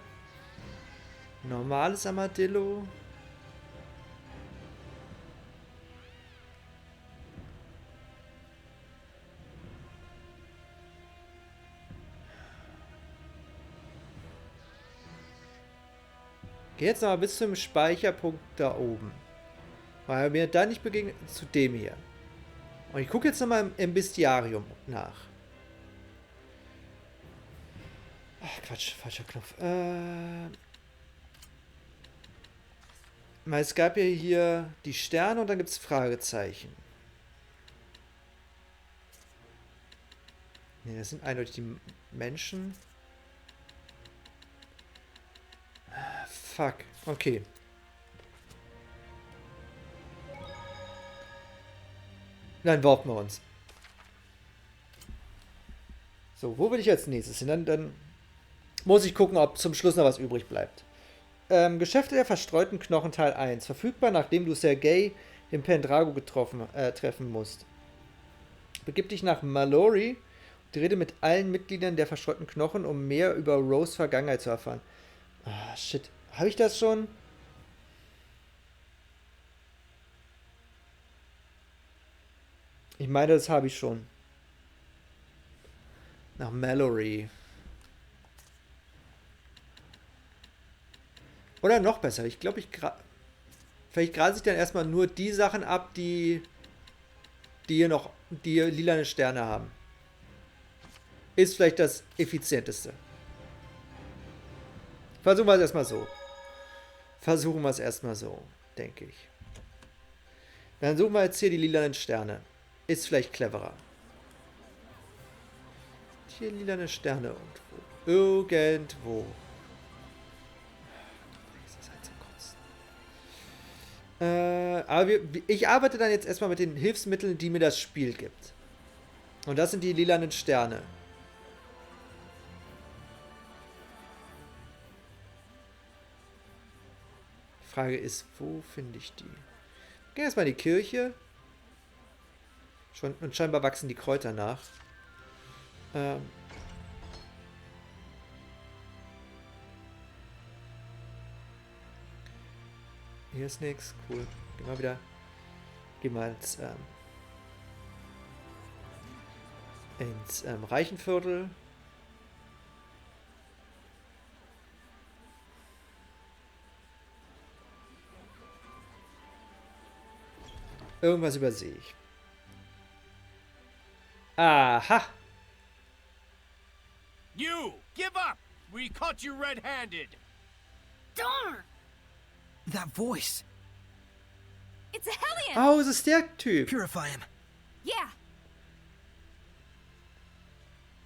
Normales Armadillo. Geh jetzt noch mal bis zum Speicherpunkt da oben. Weil er mir da nicht begegnet zu dem hier. Und ich gucke jetzt noch mal im Bestiarium nach. Ach, Quatsch, falscher Knopf. Es gab ja hier die Sterne und dann gibt es Fragezeichen. Ne, das sind eindeutig die Menschen. Fuck. Okay. Dann warten wir uns. So, wo will ich als nächstes hin? Dann muss ich gucken, ob zum Schluss noch was übrig bleibt. Geschäfte der verstreuten Knochen Teil 1. Verfügbar, nachdem du Sergei im Pendrago treffen musst. Begib dich nach Mallory und rede mit allen Mitgliedern der verstreuten Knochen, um mehr über Rose Vergangenheit zu erfahren. Ah, shit. Habe ich das schon? Ich meine, das habe ich schon. Nach Mallory. Oder noch besser. Ich glaube, vielleicht grase ich dann erstmal nur die Sachen ab, die lilane Sterne haben. Ist vielleicht das effizienteste. Versuchen wir es erstmal so. Denke ich. Dann suchen wir jetzt hier die lilanen Sterne. Ist vielleicht cleverer. Hier lilane Sterne irgendwo. Aber ich arbeite dann jetzt erstmal mit den Hilfsmitteln, die mir das Spiel gibt. Und das sind die lilanen Sterne. Die Frage ist, wo finde ich die? Gehen wir erstmal in die Kirche. Und scheinbar wachsen die Kräuter nach. Hier ist nichts. Cool. Gehen wir ins Reichenviertel. Irgendwas übersehe ich. Aha! You! Give up! We caught you red-handed! Darn! That voice. It's a Hellion! Oh, es ist der Typ. Purify him. Yeah.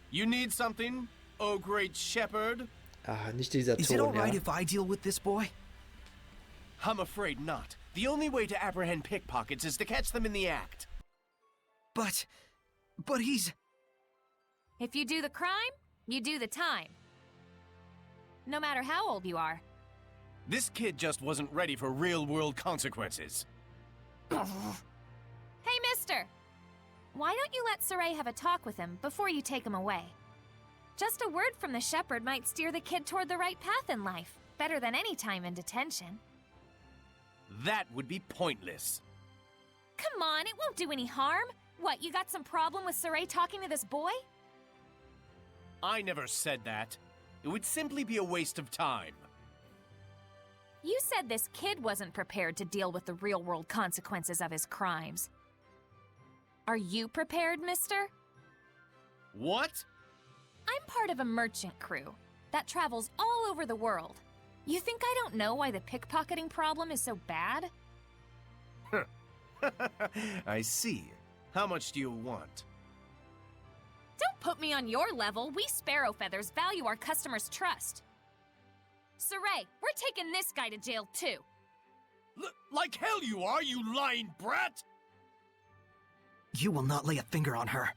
You need something, oh great shepherd? Ah, nicht dieser Is it Ton, alright ja. if I deal with this boy? I'm afraid not. The only way to apprehend pickpockets is to catch them in the act. But he's... If you do the crime, you do the time. No matter how old you are. This kid just wasn't ready for real-world consequences. Hey, mister! Why don't you let Saray have a talk with him before you take him away? Just a word from the shepherd might steer the kid toward the right path in life, better than any time in detention. That would be pointless. Come on, it won't do any harm. What, you got some problem with Saray talking to this boy? I never said that. It would simply be a waste of time. You said this kid wasn't prepared to deal with the real-world consequences of his crimes. Are you prepared, mister? What? I'm part of a merchant crew that travels all over the world. You think I don't know why the pickpocketing problem is so bad? I see. How much do you want? Don't put me on your level. We Sparrowfeathers value our customers' trust. Saray, we're taking this guy to jail too. Like hell you are, you lying brat! You will not lay a finger on her.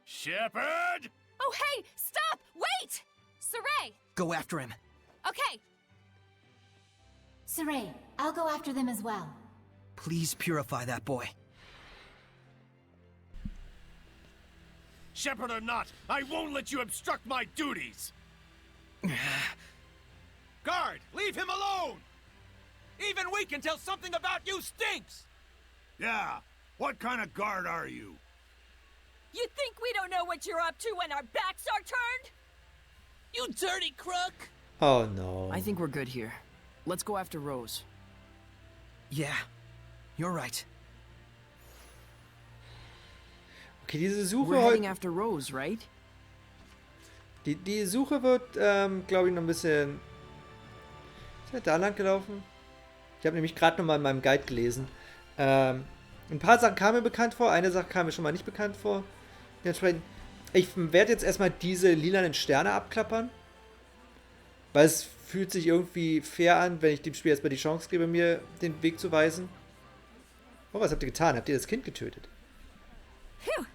Shepherd! Oh, hey! Stop! Wait! Saray! Go after him. Okay. Saray, I'll go after them as well. Please purify that boy. Shepherd or not, I won't let you obstruct my duties! Guard, leave him alone! Even we can tell something about you stinks! Yeah, what kind of guard are you? You think we don't know what you're up to when our backs are turned? You dirty crook! Oh no. I think we're good here. Let's go after Rose. Yeah, you're right. Okay, diese Suche We're heading heute. after Rose, right? Die Suche wird, glaube ich, noch ein bisschen. Ist er da lang gelaufen? Ich habe nämlich gerade nochmal in meinem Guide gelesen. Ein paar Sachen kamen mir bekannt vor, eine Sache kam mir schon mal nicht bekannt vor. Dementsprechend, ich werde jetzt erstmal diese lilanen Sterne abklappern. Weil es fühlt sich irgendwie fair an, wenn ich dem Spiel erstmal die Chance gebe, mir den Weg zu weisen. Oh, was habt ihr getan? Habt ihr das Kind getötet? Phew!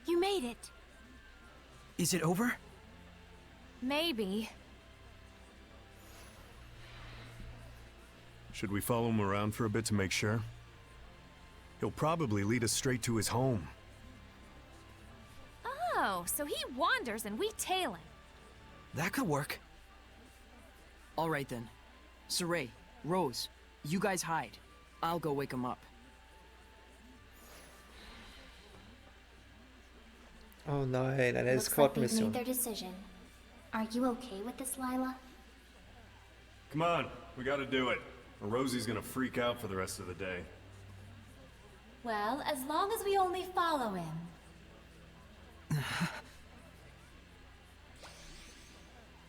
You made it. Is it over? Maybe. Should we follow him around for a bit to make sure? He'll probably lead us straight to his home. Oh, so he wanders and we tail him. That could work. All right then. Saray, Rose, you guys hide. I'll go wake him up. Oh nein, eine Looks like they've made Escort-Mission. their decision. Are you okay with this, Lila? Come on, we gotta do it. Or Rosie's gonna freak out for the rest of the day. Well, as long as we only follow him.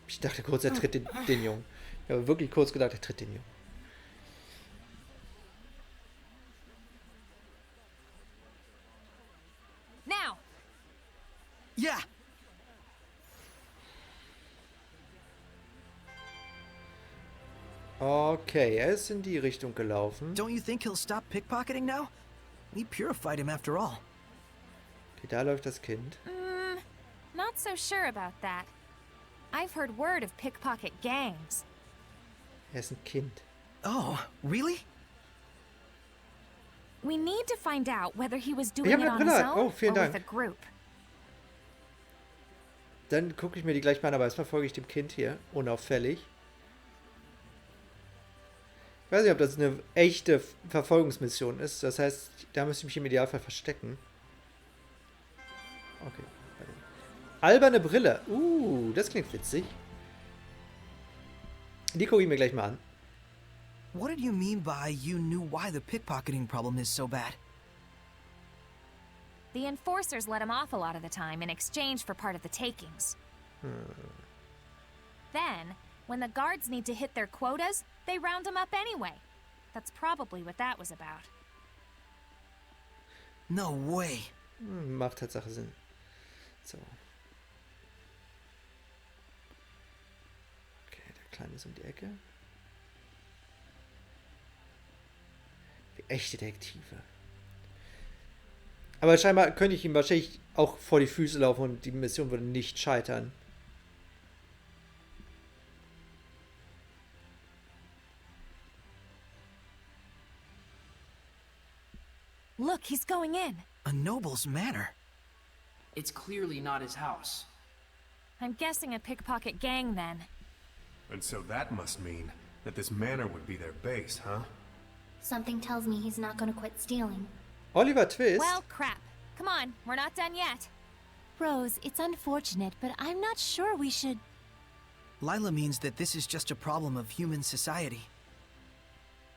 Ich dachte kurz, er tritt den Jungen. Ich habe wirklich kurz gedacht, er tritt den Jungen. Now! Yeah! Okay, er ist in die Richtung gelaufen. Don't you think he'll stop pickpocketing now? We purified him after all. Okay, da läuft das Kind. Not so sure about that. I've heard word of pickpocket gangs. Er ist ein Kind. Oh, really? We need to find out whether he was doing Ich it hab on eine his Brille. own Oh, or vielen with Dank. a group. Dann gucke ich mir die gleich mal an, aber erstmal folge ich dem Kind hier. Unauffällig. Ich weiß nicht, ob das eine echte Verfolgungsmission ist. Das heißt, da müsste ich mich im Idealfall verstecken. Okay. Alberne Brille. Das klingt witzig. Die gucke ich mir gleich mal an. What did you mean by you knew why the pickpocketing problem is so bad? The enforcers let him off a lot of the time in exchange for part of the takings. Then, when the guards need to hit their quotas, they round him up anyway. That's probably what that was about. No way. Macht Tatsache Sinn. So. Okay, der Kleine ist um die Ecke. Wie echte Detektive. Aber scheinbar könnte ich ihm wahrscheinlich auch vor die Füße laufen und die Mission würde nicht scheitern. Look, he's going in. A noble's manor. It's clearly not his house. I'm guessing a pickpocket gang then. And so that must mean that this manor would be their base, huh? Something tells me he's not gonna quit stealing. Oliver Twist. Well, crap. Come on, we're not done yet. Rose, it's unfortunate, but I'm not sure we should... Lila means that this is just a problem of human society.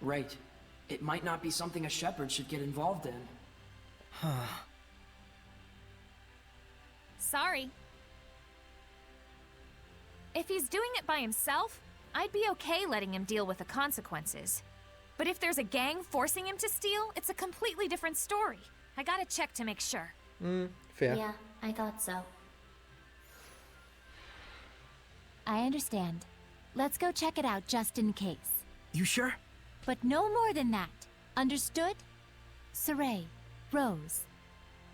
Right. It might not be something a shepherd should get involved in. Sorry. If he's doing it by himself, I'd be okay letting him deal with the consequences. But if there's a gang forcing him to steal, it's a completely different story. I gotta check to make sure. Fair. Yeah, I thought so. I understand. Let's go check it out just in case. You sure? But no more than that. Understood? Saray, Rose,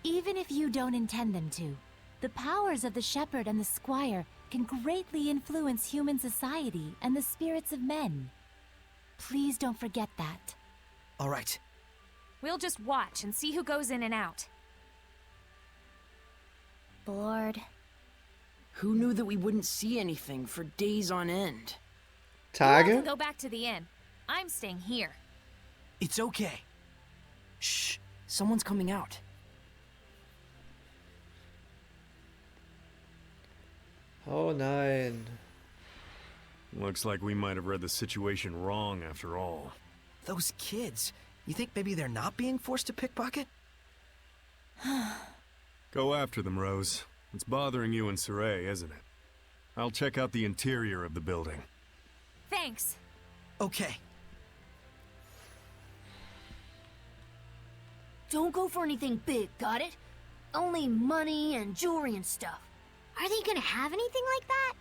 even if you don't intend them to, the powers of the shepherd and the squire can greatly influence human society and the spirits of men. Please don't forget that. All right. We'll just watch and see who goes in and out. Bored. Who knew that we wouldn't see anything for days on end? You all can Tage? go back to the inn. I'm staying here. It's okay. Shh! Someone's coming out. Oh nein. Looks like we might have read the situation wrong after all. Those kids. You think maybe they're not being forced to pickpocket? Go after them, Rose. It's bothering you and Saray, isn't it? I'll check out the interior of the building. Thanks. Okay. Don't go for anything big, got it? Only money and jewelry and stuff. Are they gonna have anything like that?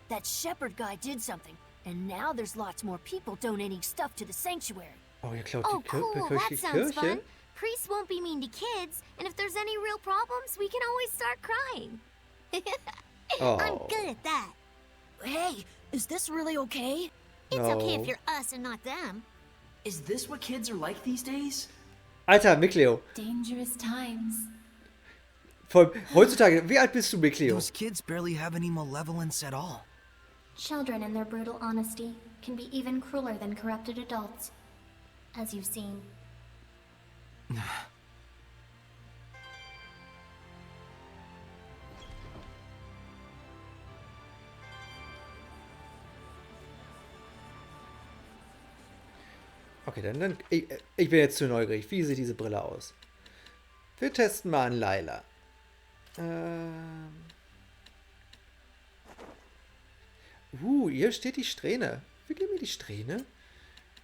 That shepherd guy did something, and now there's lots more people donating stuff to the sanctuary. Oh, ihr klaut Oh, die cool, that kirchliche sounds Kirche? fun. Priests won't be mean to kids, and if there's any real problems, we can always start crying. I'm Oh. good at that. Hey, is this really okay? It's okay No. if you're us and not them. Is this what kids are like these days? Alter, Mikleo. Dangerous times. Vor allem, heutzutage, wie alt bist du, Mikleo? Those kids barely have any malevolence at all. Children in their brutal honesty can be even crueler than corrupted adults, as you've seen. Okay, dann ich bin jetzt zu neugierig. Wie sieht diese Brille aus? Wir testen mal an Lila. Hier steht die Strähne. Wir geben mir die Strähne,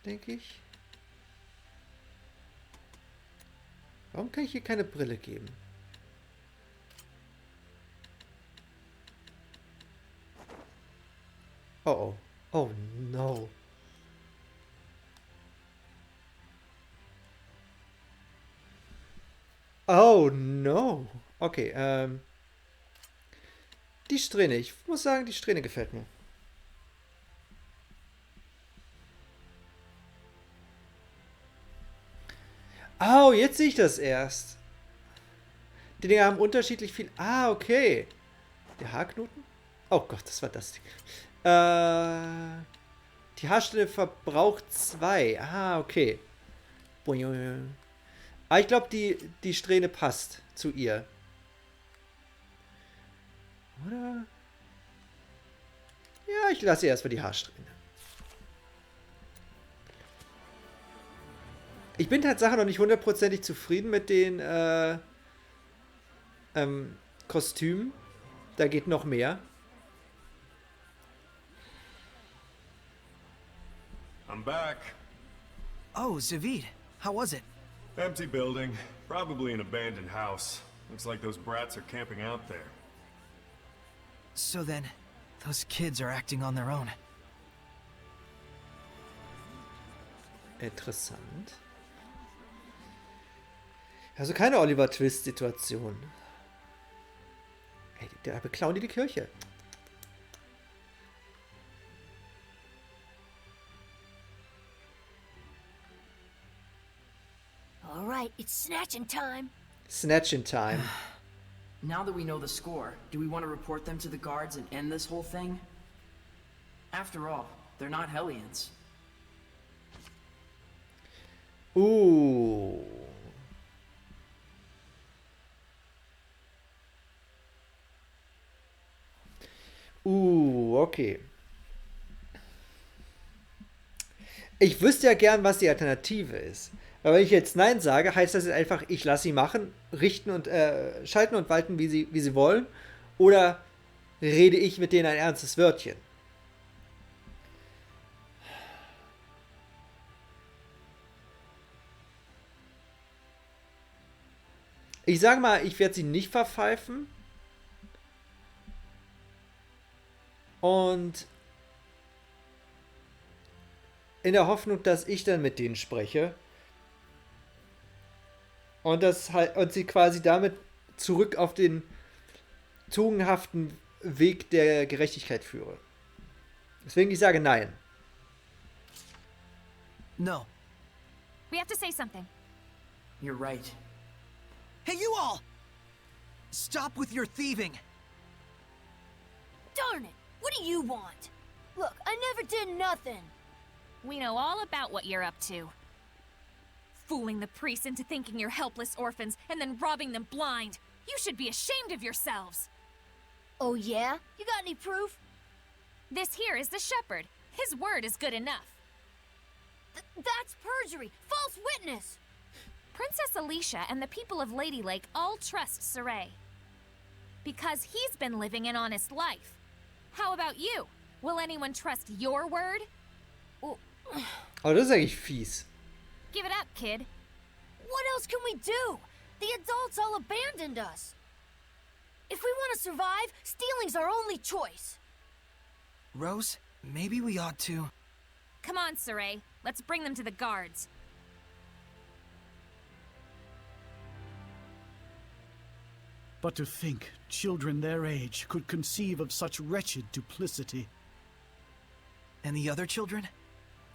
denke ich. Warum kann ich hier keine Brille geben? Oh oh. Oh no. Oh no. Okay, die Strähne. Ich muss sagen, die Strähne gefällt mir. Oh, jetzt sehe ich das erst. Die Dinger haben unterschiedlich viel... Ah, okay. Der Haarknoten? Oh Gott, das war das Ding. Die Haarstelle verbraucht 2. Ah, okay. Ah, ich glaube, die Strähne passt zu ihr. Oder? Ja, ich lasse erstmal die Haarsträhne. Ich bin tatsächlich noch nicht hundertprozentig zufrieden mit den Kostümen. Da geht noch mehr. I'm back. Oh, Zavid, how was it? Empty building. Probably an abandoned house. Looks like those brats are camping out there. So then, those kids are acting on their own. Interessant. Also keine Oliver Twist-Situation. Hey, da beklauen die Kirche. All right. right, it's snatching time. Snatching time. Now that we know the score, do we want to report them to the guards and end this whole thing? After all, they're not Hellions. Ooh. Okay. Ich wüsste ja gern, was die Alternative ist. Aber wenn ich jetzt Nein sage, heißt das jetzt einfach, ich lasse sie machen, richten und schalten und walten, wie sie wollen? Oder rede ich mit denen ein ernstes Wörtchen? Ich sage mal, ich werde sie nicht verpfeifen. Und in der Hoffnung, dass ich dann mit denen spreche. Und sie quasi damit zurück auf den tugendhaften Weg der Gerechtigkeit führe. Deswegen ich sage nein. No. We have to say something. You're right. Hey, you all! Stop with your thieving! Darn it! What do you want? Look, I never did nothing. We know all about what you're up to. Fooling the priests into thinking you're helpless orphans and then robbing them blind. You should be ashamed of yourselves. Oh yeah? You got any proof? This here is the shepherd. His word is good enough. That's perjury! False witness! Princess Alicia and the people of Lady Lake all trust Saray. Because he's been living an honest life. How about you? Will anyone trust your word? Oh, das ist eigentlich fies. Give it up, kid. What else can we do? The adults all abandoned us. If we want to survive, stealing's our only choice. Rose, maybe we ought to... Come on, Saray. Let's bring them to the guards. But to think children their age could conceive of such wretched duplicity. And the other children?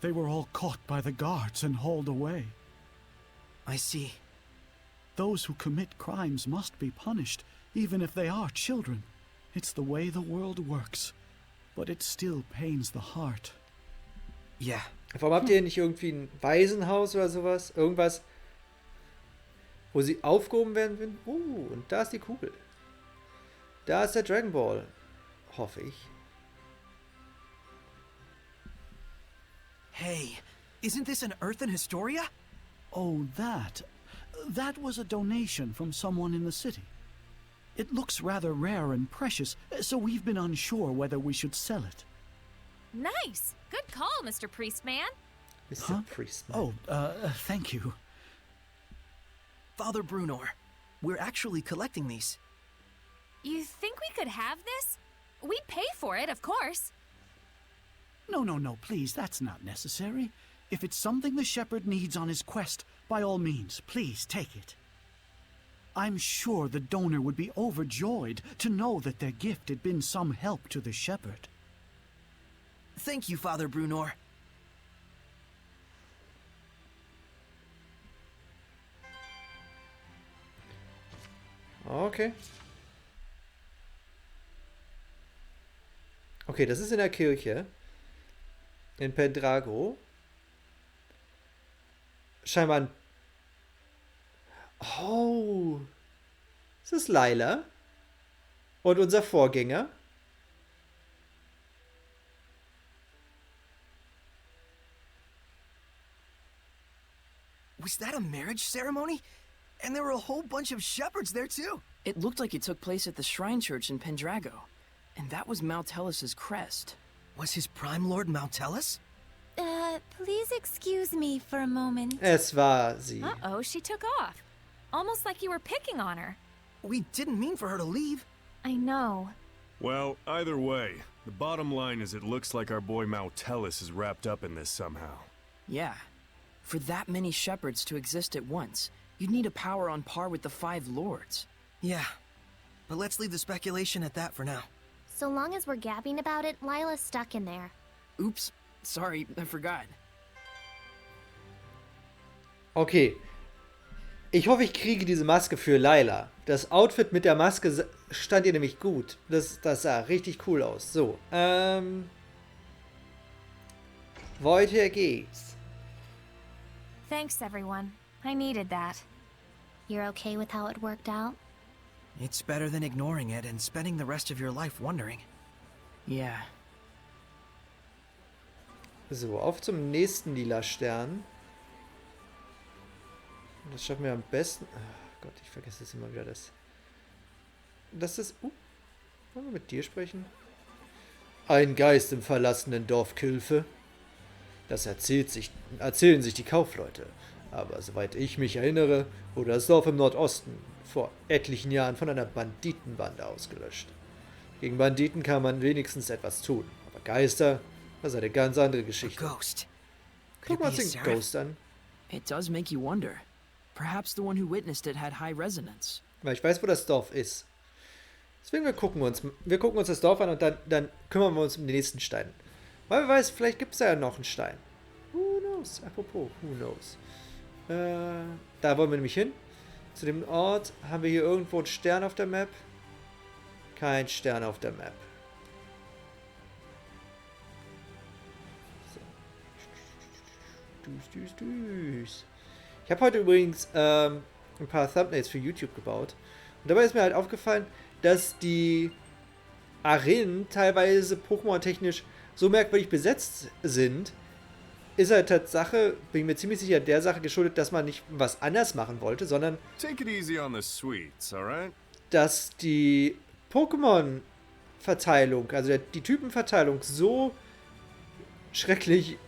They were all caught by the guards and hauled away. I see. Those who commit crimes must be punished, even if they are children. It's the way the world works. But it still pains the heart. Yeah. Warum habt ihr nicht irgendwie ein Waisenhaus oder sowas? Irgendwas, wo sie aufgehoben werden würden? Und da ist die Kugel. Da ist der Dragon Ball. Hoffe ich. Hey, isn't this an Earthen Historia? Oh, that. That was a donation from someone in the city. It looks rather rare and precious, so we've been unsure whether we should sell it. Nice! Good call, Mr. Priestman. Mr. Priestman. Oh, thank you. Father Brunor, we're actually collecting these. You think we could have this? We'd pay for it, of course. No, please, that's not necessary. If it's something the shepherd needs on his quest, by all means, please take it. I'm sure the donor would be overjoyed to know that their gift had been some help to the shepherd. Thank you, Father Brunor. Okay. Okay, das ist in der Kirche. In Pendrago. Scheinbar ein... Oh. Das ist Lila. Und unser Vorgänger. Was that a marriage ceremony? And there were a whole bunch of shepherds there too. It looked like it took place at the Shrine Church in Pendrago. And that was Maltellus's crest. Was his Prime Lord Maltellus? Please excuse me for a moment. Es war sie. Uh-oh, she took off. Almost like you were picking on her. We didn't mean for her to leave. I know. Well, either way, the bottom line is it looks like our boy Maltellus is wrapped up in this somehow. Yeah. For that many shepherds to exist at once, you'd need a power on par with the 5 lords. Yeah. But let's leave the speculation at that for now. So long as we're gabbing about it, Lila's stuck in there. Oops. Sorry, I forgot. Okay. Ich hoffe, ich kriege diese Maske für Layla. Das Outfit mit der Maske stand ihr nämlich gut. Das sah richtig cool aus. So, weiter geht's. Thanks, everyone. I needed that. You're okay with how it worked out? It's better than ignoring it and spending the rest of your life wondering. Yeah. So, auf zum nächsten lila Stern. Das schaffen wir am besten. Ach Gott, ich vergesse jetzt immer wieder das. Das ist. Wollen wir mit dir sprechen? Ein Geist im verlassenen Dorf Kilfe. Das erzählen sich die Kaufleute. Aber soweit ich mich erinnere, wurde das Dorf im Nordosten vor etlichen Jahren von einer Banditenbande ausgelöscht. Gegen Banditen kann man wenigstens etwas tun. Aber Geister, das ist eine ganz andere Geschichte. Ghost. Guck mal den Ghost an. It does make you wonder. Perhaps the one who witnessed it had high resonance. Weil ich weiß, wo das Dorf ist. Deswegen wir gucken uns das Dorf an und dann kümmern wir uns um den nächsten Stein. Weil wer weiß, vielleicht gibt es ja noch einen Stein. Who knows? Apropos, who knows? Da wollen wir nämlich hin. Zu dem Ort haben wir hier irgendwo einen Stern auf der Map. Kein Stern auf der Map. So. Düs. Ich habe heute übrigens ein paar Thumbnails für YouTube gebaut. Und dabei ist mir halt aufgefallen, dass die Arenen teilweise Pokémon-technisch so merkwürdig besetzt sind. Ist halt Tatsache, bin ich mir ziemlich sicher, der Sache geschuldet, dass man nicht was anders machen wollte, sondern Take it easy on the sweets, alright? dass die Pokémon-Verteilung, also die Typenverteilung so schrecklich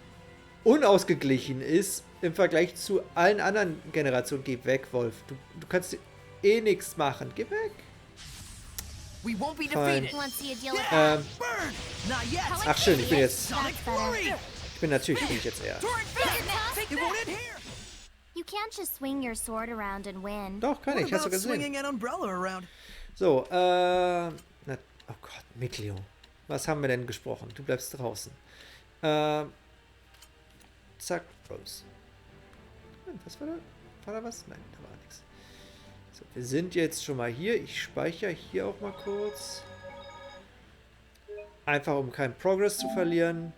unausgeglichen ist im Vergleich zu allen anderen Generationen. Geh weg, Wolf. Du kannst eh nichts machen. Geh weg. We won't be Fine. defeated. Want to see a deal with that? Not yet. Ach schön, ich bin jetzt That's better. bin ich jetzt eher. It won't end here. You can't just swing your sword around and win. Doch, kann What ich. Hast du about gesehen. swinging an umbrella around? So, oh Gott, Miklio. Was haben wir denn gesprochen? Du bleibst draußen. Zack, Rose. Was war da? War da was? Nein, da war nichts. So, wir sind jetzt schon mal hier. Ich speichere hier auch mal kurz. Einfach, um keinen Progress zu verlieren.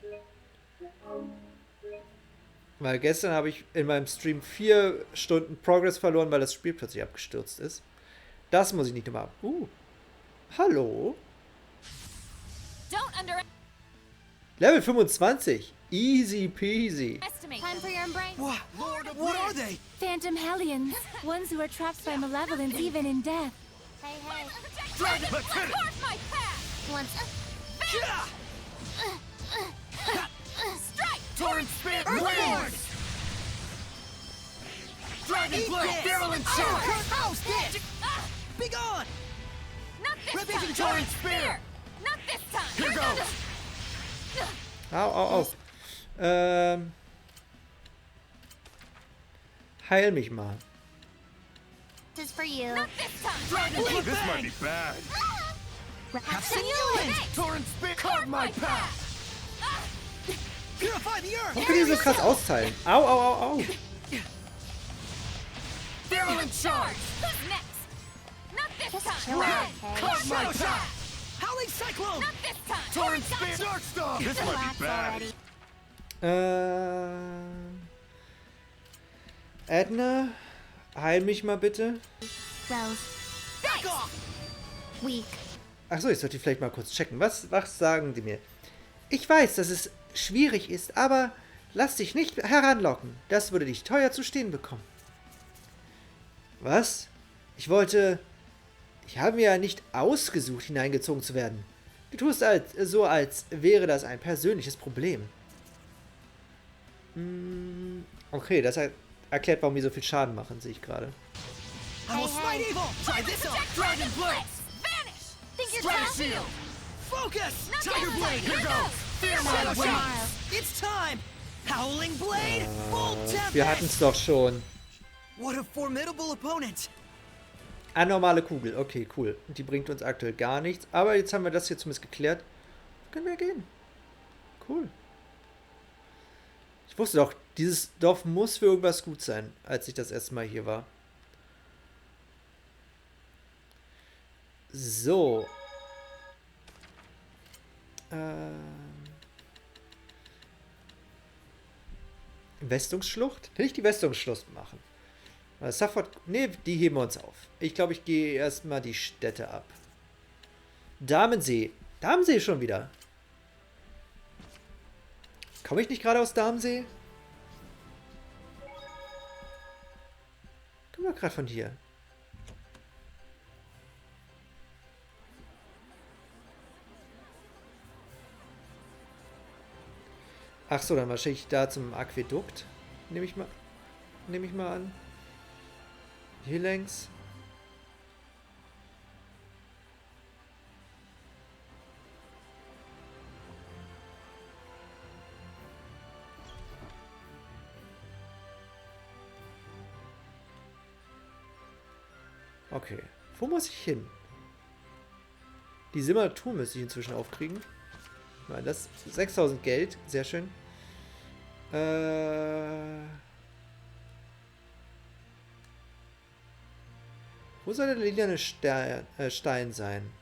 Weil gestern habe ich in meinem Stream 4 Stunden Progress verloren, weil das Spiel plötzlich abgestürzt ist. Das muss ich nicht mehr haben. Hallo? Level 25. Easy peasy. Time for your embrace. What are they? Phantom Hellions, ones who are trapped by malevolence even in death. Hey, hey. Lieutenant! Once. Strike! Torrent Spear! Earthborn! Dragon Blade! Virulent Shock! House Ditch! Be gone! Not this Ravaging time! Torrent Spear! Not this time! Here goes! Au. Heil mich mal. This is for you. Not this time! Dragon Blade! This might be bad. Have some you! Torrent Spear! Carve my path! Purify the earth! Warum können die so krass austeilen? Au. Virulent Charge! Who's next? Not this Just time! chill out, okay? Carve my path! Howling Cyclone! Not this time! Torrent Spear! Darkstorm! This might Relax be bad. already. Edna, heil mich mal bitte. Rose. Back off! Weak. Achso, ich sollte vielleicht mal kurz checken. Was sagen die mir? Ich weiß, dass es schwierig ist, aber lass dich nicht heranlocken. Das würde dich teuer zu stehen bekommen. Was? Ich habe mir ja nicht ausgesucht, hineingezogen zu werden. Du tust so, als wäre das ein persönliches Problem. Okay, das erklärt, warum wir so viel Schaden machen, sehe ich gerade. I will smite evil! Try this out! Dragon Blade! Vanish! Think you're Strike tough? Shield! Focus! Not Tiger this Blade! time. Here goes! Fear my Shadow way! Smile. It's time! Howling Blade! Full Wir hatten es doch schon. What a formidable opponent! Anormale Kugel. Okay, cool. Und die bringt uns aktuell gar nichts. Aber jetzt haben wir das hier zumindest geklärt. Können wir gehen. Cool. Ich wusste doch, dieses Dorf muss für irgendwas gut sein, als ich das erste Mal hier war. So. Westungsschlucht? Will ich die Westungsschlucht machen? Safort. Ne, die heben wir uns auf. Ich glaube, ich gehe erstmal die Städte ab. Damensee. Damensee schon wieder. Komme ich nicht gerade aus Damensee? Kommen wir gerade von hier. Ach so, dann wahrscheinlich da zum Aquädukt. Nehme ich mal an. Hier längs. Okay. Wo muss ich hin? Die Simmertur müsste ich inzwischen aufkriegen. Mal das 6000 Geld. Sehr schön. Wo soll der lilane Stein sein?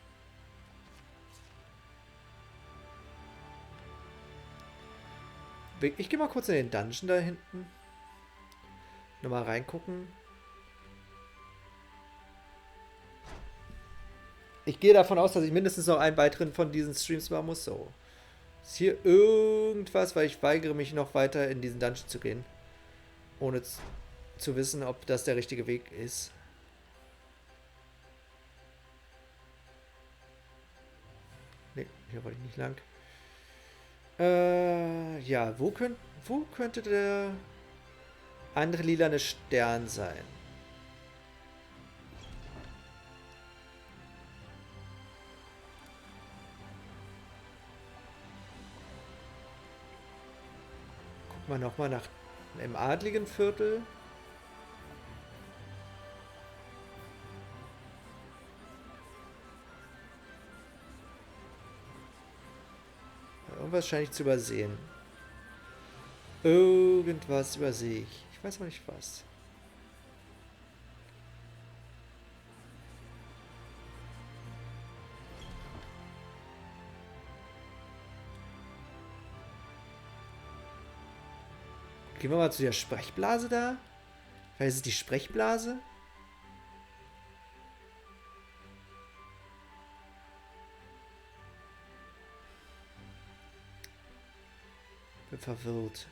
Ich gehe mal kurz in den Dungeon da hinten. Nochmal reingucken. Ich gehe davon aus, dass ich mindestens noch einen weiteren von diesen Streams machen muss. So. Ist hier irgendwas, weil ich weigere mich noch weiter in diesen Dungeon zu gehen. Ohne zu wissen, ob das der richtige Weg ist. Ne, hier wollte ich nicht lang. Ja, wo könnte der andere lilane Stern sein? Gucken wir nochmal nach im adligen Viertel. Irgendwas scheine ich zu übersehen. Irgendwas übersehe ich. Ich weiß aber nicht was. Gehen wir mal zu der Sprechblase da. Vielleicht ist es die Sprechblase. Bin verwirrt.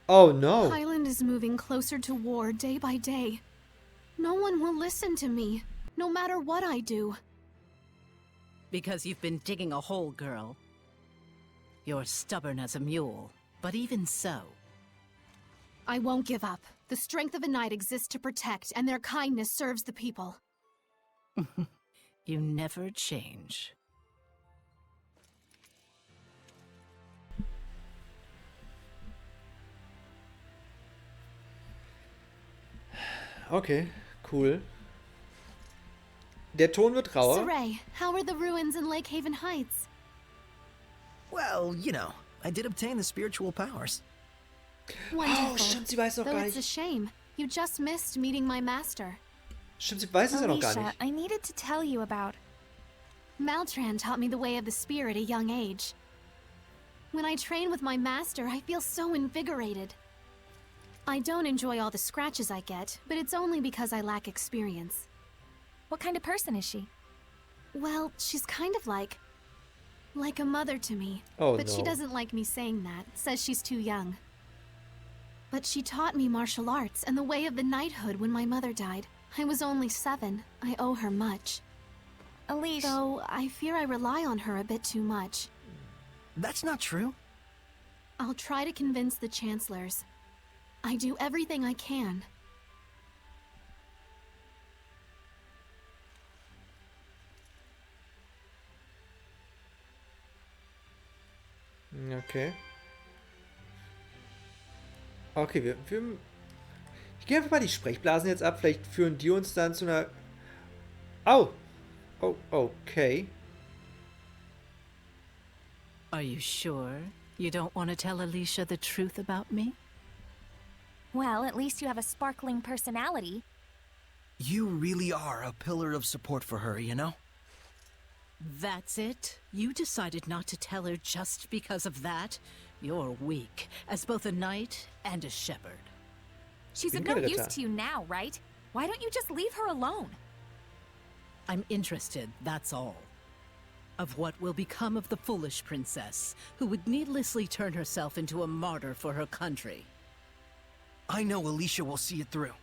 Oh no. Highland is moving closer to war day by day. No one will listen to me, no matter what I do. Because you've been digging a hole, girl. You're stubborn as a mule, but even so. I won't give up. The strength of a knight exists to protect, and their kindness serves the people. You never change. Okay, cool. Der Ton wird rauer. Saray, how are the ruins in Lake Haven Heights? Well, you know, I did obtain the spiritual powers. Wonderful. Oh, stimmt, sie weiß noch Though gar it's a nicht. shame. You just missed meeting my master. Stimmt, sie weiß es ja noch gar Alicia, nicht. I needed to tell you about... Maltran taught me the way of the spear at a young age. When I train with my master, I feel so invigorated. I don't enjoy all the scratches I get, but it's only because I lack experience. What kind of person is she? Well, she's kind of like a mother to me. Oh, but no. she doesn't like me saying that, says she's too young. But she taught me martial arts and the way of the knighthood when my mother died. I was only 7. I owe her much. Alicia... Though I fear I rely on her a bit too much. That's not true. I'll try to convince the chancellors. I do everything I can. Okay. Okay, ich gehe einfach mal die Sprechblasen jetzt ab. Vielleicht führen die uns dann zu einer... Au! Oh, okay. Are you sure you don't want to tell Alicia the truth about me? Well, at least you have a sparkling personality. You really are a pillar of support for her, you know? That's it? You decided not to tell her just because of that? You're weak, as both a knight and a shepherd. She's of no use to you now, right? Why don't you just leave her alone? I'm interested, that's all. Of what will become of the foolish princess, who would needlessly turn herself into a martyr for her country. I know Alicia will see it through.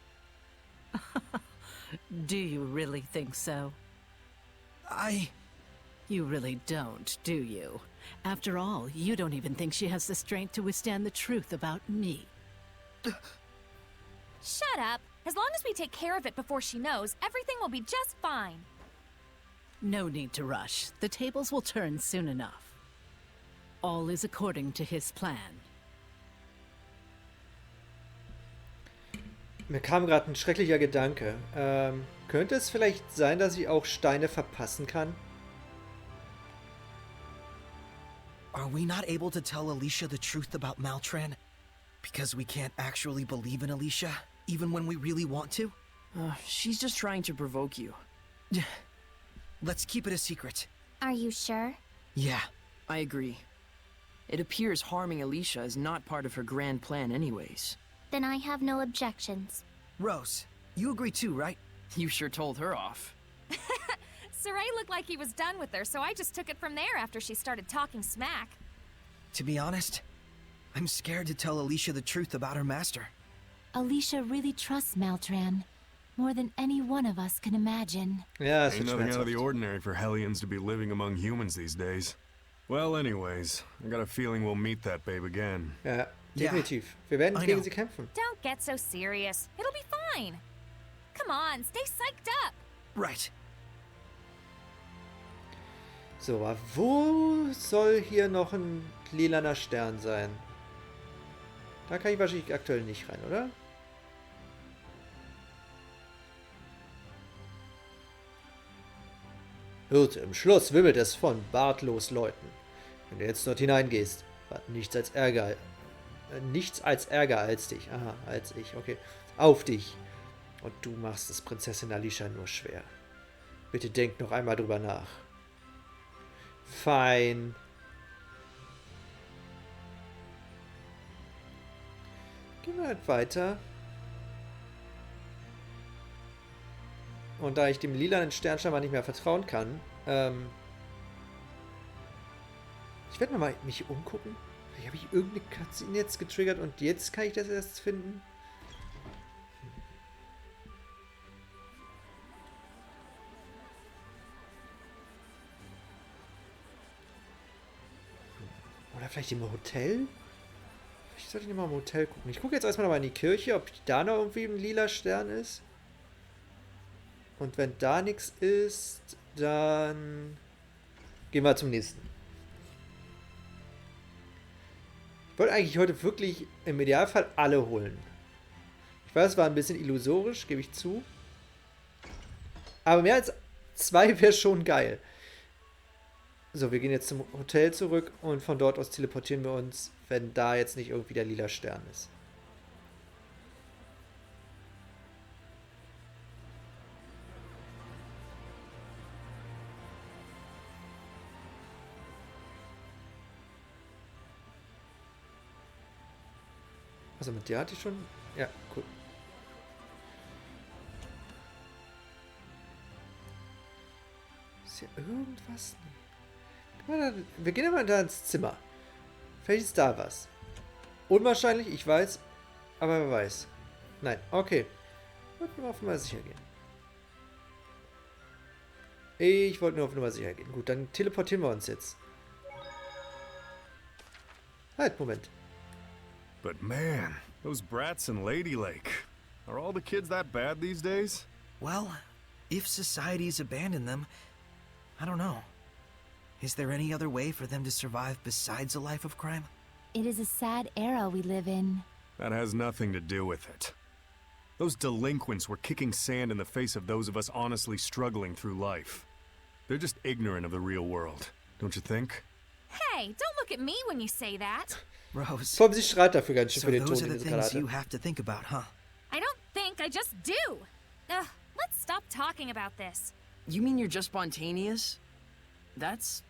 Do you really think so? You really don't, do you? After all, you don't even think she has the strength to withstand the truth about me. Shut up! As long as we take care of it before she knows, everything will be just fine. No need to rush. The tables will turn soon enough. All is according to his plan. Mir kam gerade ein schrecklicher Gedanke. Könnte es vielleicht sein, dass ich auch Steine verpassen kann? Are we not able to tell Alicia the truth about Maltran? Because we can't actually believe in Alicia, even when we really want to? She's just trying to provoke you. Let's keep it a secret. Are you sure? Yeah. I agree. It appears harming Alicia is not part of her grand plan anyways. Then I have no objections. Rose, you agree too, right? You sure told her off. Saray looked like he was done with her, so I just took it from there after she started talking smack. To be honest, I'm scared to tell Alicia the truth about her master. Alicia really trusts Maltran, more than any one of us can imagine. Yeah, ain't nothing out of the ordinary for Hellions to be living among humans these days. Well, anyways, I got a feeling we'll meet that babe again. Ja, definitiv. Wir werden gegen sie kämpfen. Don't get so serious. It'll be fine. Come on, stay psyched up. Right. So, aber wo soll hier noch ein lilaner Stern sein? Da kann ich wahrscheinlich aktuell nicht rein, oder? Hirte, im Schloss wimmelt es von bartlos Leuten. Wenn du jetzt dort hineingehst, hat nichts als Ärger als dich. Aha, als ich, okay. Auf dich. Und du machst es Prinzessin Alicia nur schwer. Bitte denk noch einmal drüber nach. Fein. Gehen wir halt weiter. Und da ich dem lilanen Stern scheinbar nicht mehr vertrauen kann, ich werde mal mich umgucken. Vielleicht habe ich irgendeine Cutscene jetzt getriggert und jetzt kann ich das erst finden. Oder vielleicht im Hotel? Ich sollte nicht mal im Hotel gucken. Ich gucke jetzt erstmal noch mal in die Kirche, ob da noch irgendwie ein lila Stern ist. Und wenn da nichts ist, dann gehen wir zum nächsten. Ich wollte eigentlich heute wirklich im Idealfall alle holen. Ich weiß, es war ein bisschen illusorisch, gebe ich zu. Aber mehr als 2 wäre schon geil. So, wir gehen jetzt zum Hotel zurück und von dort aus teleportieren wir uns, wenn da jetzt nicht irgendwie der lila Stern ist. Also mit der hatte ich schon... Ja, cool. Ist hier irgendwas? Wir gehen mal da ins Zimmer. Vielleicht ist da was. Unwahrscheinlich, ich weiß. Aber wer weiß. Nein, okay. Wollten wir auf Nummer sicher gehen. Ich wollte nur auf Nummer sicher gehen. Gut, dann teleportieren wir uns jetzt. Halt, Moment. But man, those brats in Lady Lake. Are all the kids that bad these days? Well, if society's abandoned them, I don't know. Is there any other way for them to survive besides a life of crime? It is a sad era we live in. That has nothing to do with it. Those delinquents were kicking sand in the face of those of us honestly struggling through life. They're just ignorant of the real world, don't you think? Hey, don't look at me when you say that. Rose. Vor allem sie schreit dafür ganz schön So für den those Ton, are den the sie gerade things you hatte. have to think about, huh? I don't think, I just do. Ugh, let's stop talking about this. You mean you're just spontaneous? That's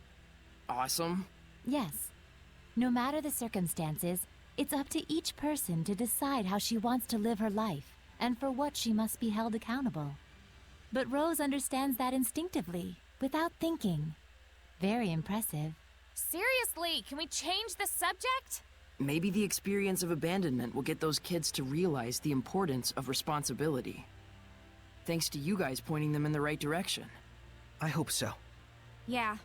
awesome. Yes. No matter the circumstances, it's up to each person to decide how she wants to live her life and for what she must be held accountable. But Rose understands that instinctively, without thinking. Very impressive. Seriously, can we change the subject? Maybe the experience of abandonment will get those kids to realize the importance of responsibility. Thanks to you guys pointing them in the right direction. I hope so. Yeah.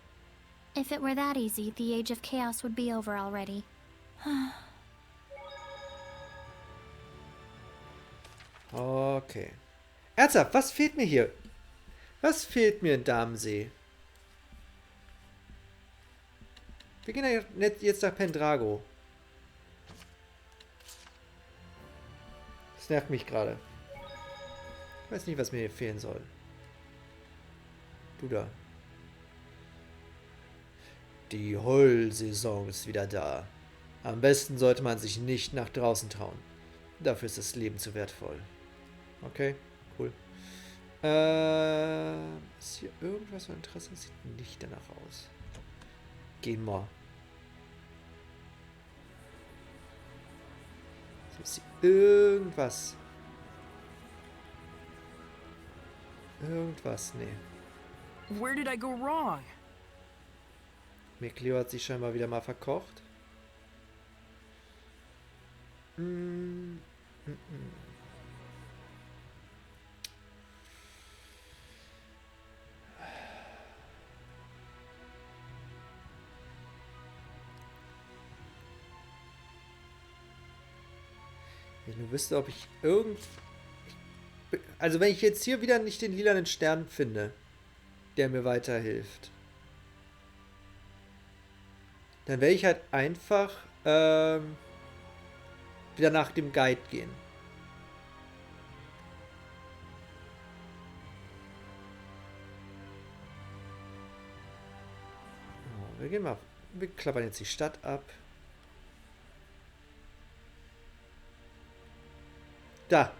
If it were that easy, the Age of Chaos would be over already. Okay. Ernsthaft, was fehlt mir hier? Was fehlt mir in Damensee? Wir gehen ja jetzt nach Pendrago. Das nervt mich gerade. Ich weiß nicht, was mir hier fehlen soll. Du da. Die Heulsaison ist wieder da. Am besten sollte man sich nicht nach draußen trauen. Dafür ist das Leben zu wertvoll. Okay, cool. Ist hier irgendwas von Interesse? Sieht nicht danach aus. Gehen wir. Ist hier irgendwas? Irgendwas? Nee. Where did I go wrong? Mikleo hat sich scheinbar wieder mal verkocht. Wenn ich nur wüsste, ob ich also wenn ich jetzt hier wieder nicht den lilanen Stern finde, der mir weiterhilft, dann werde ich halt einfach wieder nach dem Guide gehen. So, wir klappern jetzt die Stadt ab. Da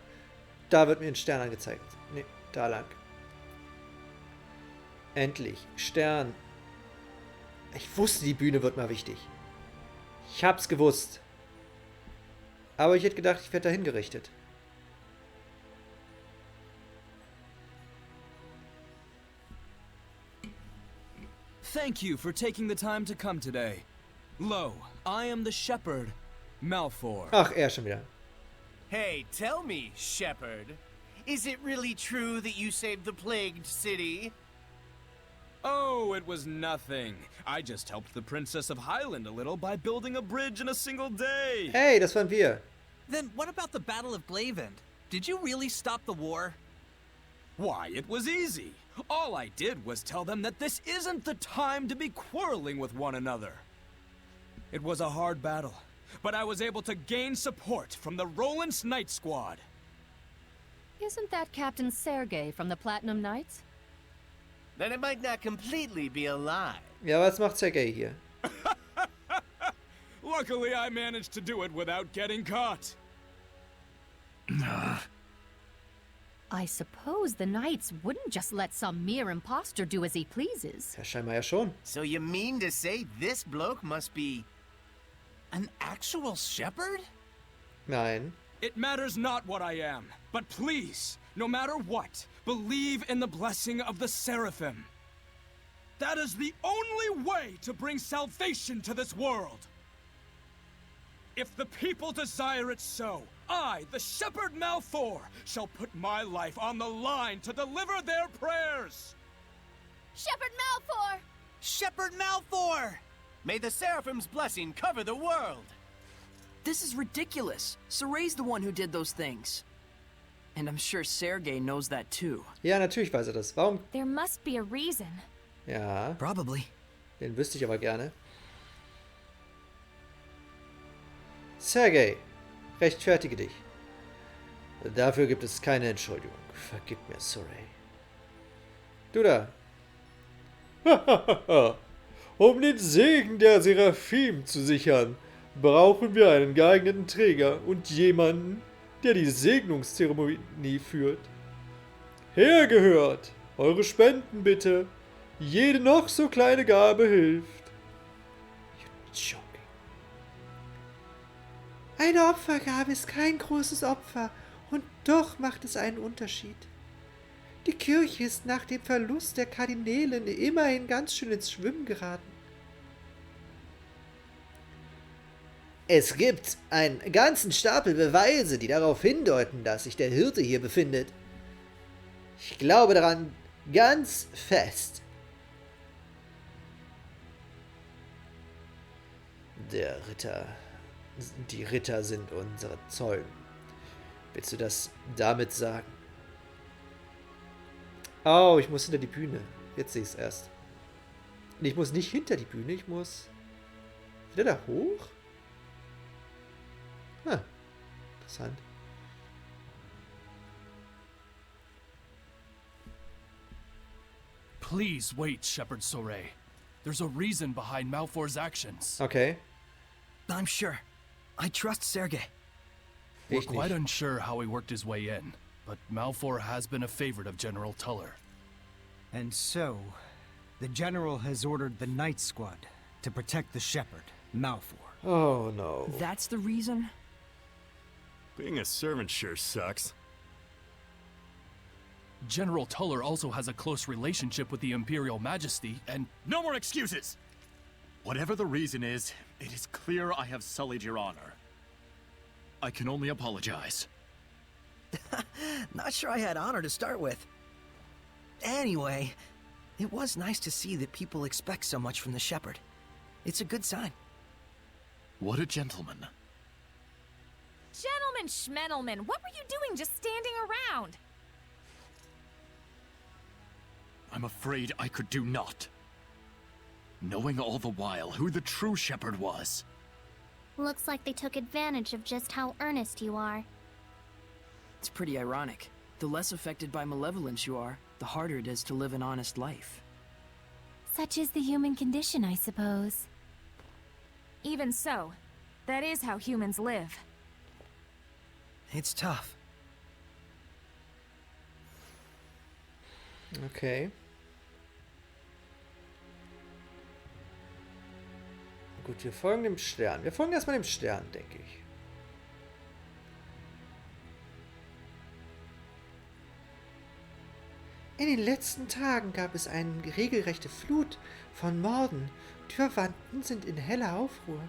wird mir ein Stern angezeigt. Ne, da lang. Endlich. Stern. Ich wusste, die Bühne wird mal wichtig. Ich hab's gewusst. Aber ich hätte gedacht, ich werde dahin gerichtet. Thank you for taking the time to come today. Lo, I am the shepherd, Malfour. Ach, schon wieder. Hey, tell me, Shepherd, is it really true that you saved the plagued city? Oh, it was nothing. I just helped the Princess of Highland a little by building a bridge in a single day. Hey, das waren wir. Then what about the Battle of Glavend? Did you really stop the war? Why, it was easy. All I did was tell them that this isn't the time to be quarreling with one another. It was a hard battle, but I was able to gain support from the Roland's Knight Squad. Isn't that Captain Sergei from the Platinum Knights? Then it might not completely be a lie. Ja, was macht Sergei hier? Luckily, I managed to do it without getting caught. I suppose the Knights wouldn't just let some mere imposter do as he pleases. Ja, scheinbar ja schon. So you mean to say this bloke must be an actual shepherd? Nein. It matters not what I am, but please, no matter what, believe in the blessing of the Seraphim. That is the only way to bring salvation to this world. If the people desire it so, I, the Shepherd Malfour, shall put my life on the line to deliver their prayers. Shepherd Malfour! Shepherd Malfour! May the Seraphim's blessing cover the world. This is ridiculous. Soray's the one who did those things. And I'm sure Sergei knows that too. Ja, natürlich weiß er das. Warum? There must be a reason. Ja. Probably. Den wüsste ich aber gerne. Sergei, rechtfertige dich. Dafür gibt es keine Entschuldigung. Vergib mir, Soray. Du da. Um den Segen der Seraphim zu sichern, brauchen wir einen geeigneten Träger und jemanden, der die Segnungszeremonie führt. Hergehört! Eure Spenden bitte! Jede noch so kleine Gabe hilft. You're joking. Eine Opfergabe ist kein großes Opfer und doch macht es einen Unterschied. Die Kirche ist nach dem Verlust der Kardinälen immerhin ganz schön ins Schwimmen geraten. Es gibt einen ganzen Stapel Beweise, die darauf hindeuten, dass sich der Hirte hier befindet. Ich glaube daran ganz fest. Die Ritter sind unsere Zeugen. Willst du das damit sagen? Oh, ich muss hinter die Bühne. Jetzt sehe ich es erst. Nee, ich muss nicht hinter die Bühne, ich muss wieder da hoch? Interessant. Please wait, Shepherd Sorey. There's a reason behind Malfor's actions. Okay. I'm sure. I trust Sergei. We're quite unsure how he worked his way in, but Malfor has been a favorite of General Tuller. And so, the General has ordered the Night Squad to protect the Shepherd, Malfor. Oh no. That's the reason? Being a servant sure sucks. General Tuller also has a close relationship with the Imperial Majesty, and— No more excuses! Whatever the reason is, it is clear I have sullied your honor. I can only apologize. Not sure I had honor to start with. Anyway, it was nice to see that people expect so much from the Shepherd. It's a good sign. What a gentleman. Gentleman Schmendelman, what were you doing just standing around? I'm afraid I could do naught. Knowing all the while who the true Shepherd was. Looks like they took advantage of just how earnest you are. It's pretty ironic. The less affected by malevolence you are, the harder it is to live an honest life. Such is the human condition, I suppose. Even so, that is how humans live. It's tough. Okay. Gut, wir folgen dem Stern. Wir folgen erstmal dem Stern, denke ich. In den letzten Tagen gab es eine regelrechte Flut von Morden. Die Verwandten sind in heller Aufruhr.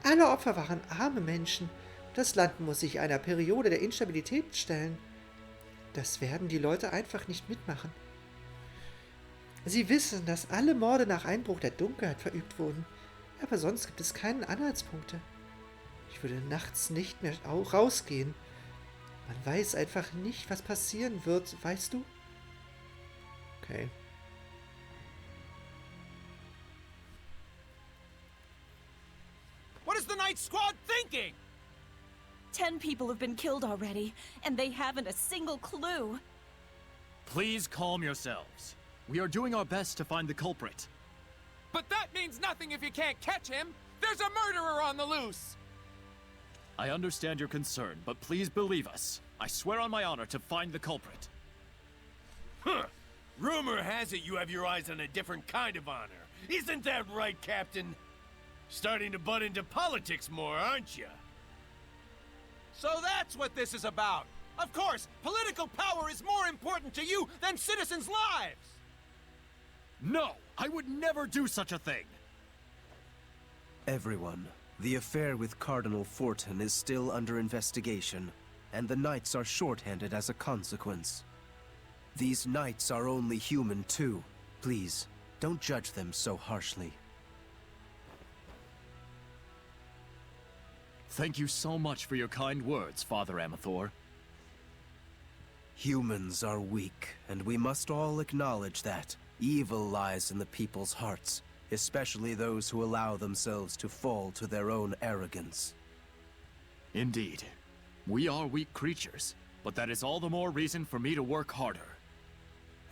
Alle Opfer waren arme Menschen. Das Land muss sich einer Periode der Instabilität stellen. Das werden die Leute einfach nicht mitmachen. Sie wissen, dass alle Morde nach Einbruch der Dunkelheit verübt wurden. Aber sonst gibt es keine Anhaltspunkte. Ich würde nachts nicht mehr rausgehen. Man weiß einfach nicht, was passieren wird, weißt du? Okay. What is the Night Squad thinking? 10 people have been killed already, and they haven't a single clue. Please calm yourselves. We are doing our best to find the culprit. But that means nothing if you can't catch him! There's a murderer on the loose! I understand your concern, but please believe us. I swear on my honor to find the culprit. Huh. Rumor has it you have your eyes on a different kind of honor. Isn't that right, Captain? Starting to butt into politics more, aren't you? So that's what this is about! Of course, political power is more important to you than citizens' lives! No! I would never do such a thing! Everyone, the affair with Cardinal Fortin is still under investigation, and the Knights are shorthanded as a consequence. These Knights are only human too. Please, don't judge them so harshly. Thank you so much for your kind words, Father Amathor. Humans are weak, and we must all acknowledge that. Evil lies in the people's hearts, especially those who allow themselves to fall to their own arrogance. Indeed. We are weak creatures, but that is all the more reason for me to work harder.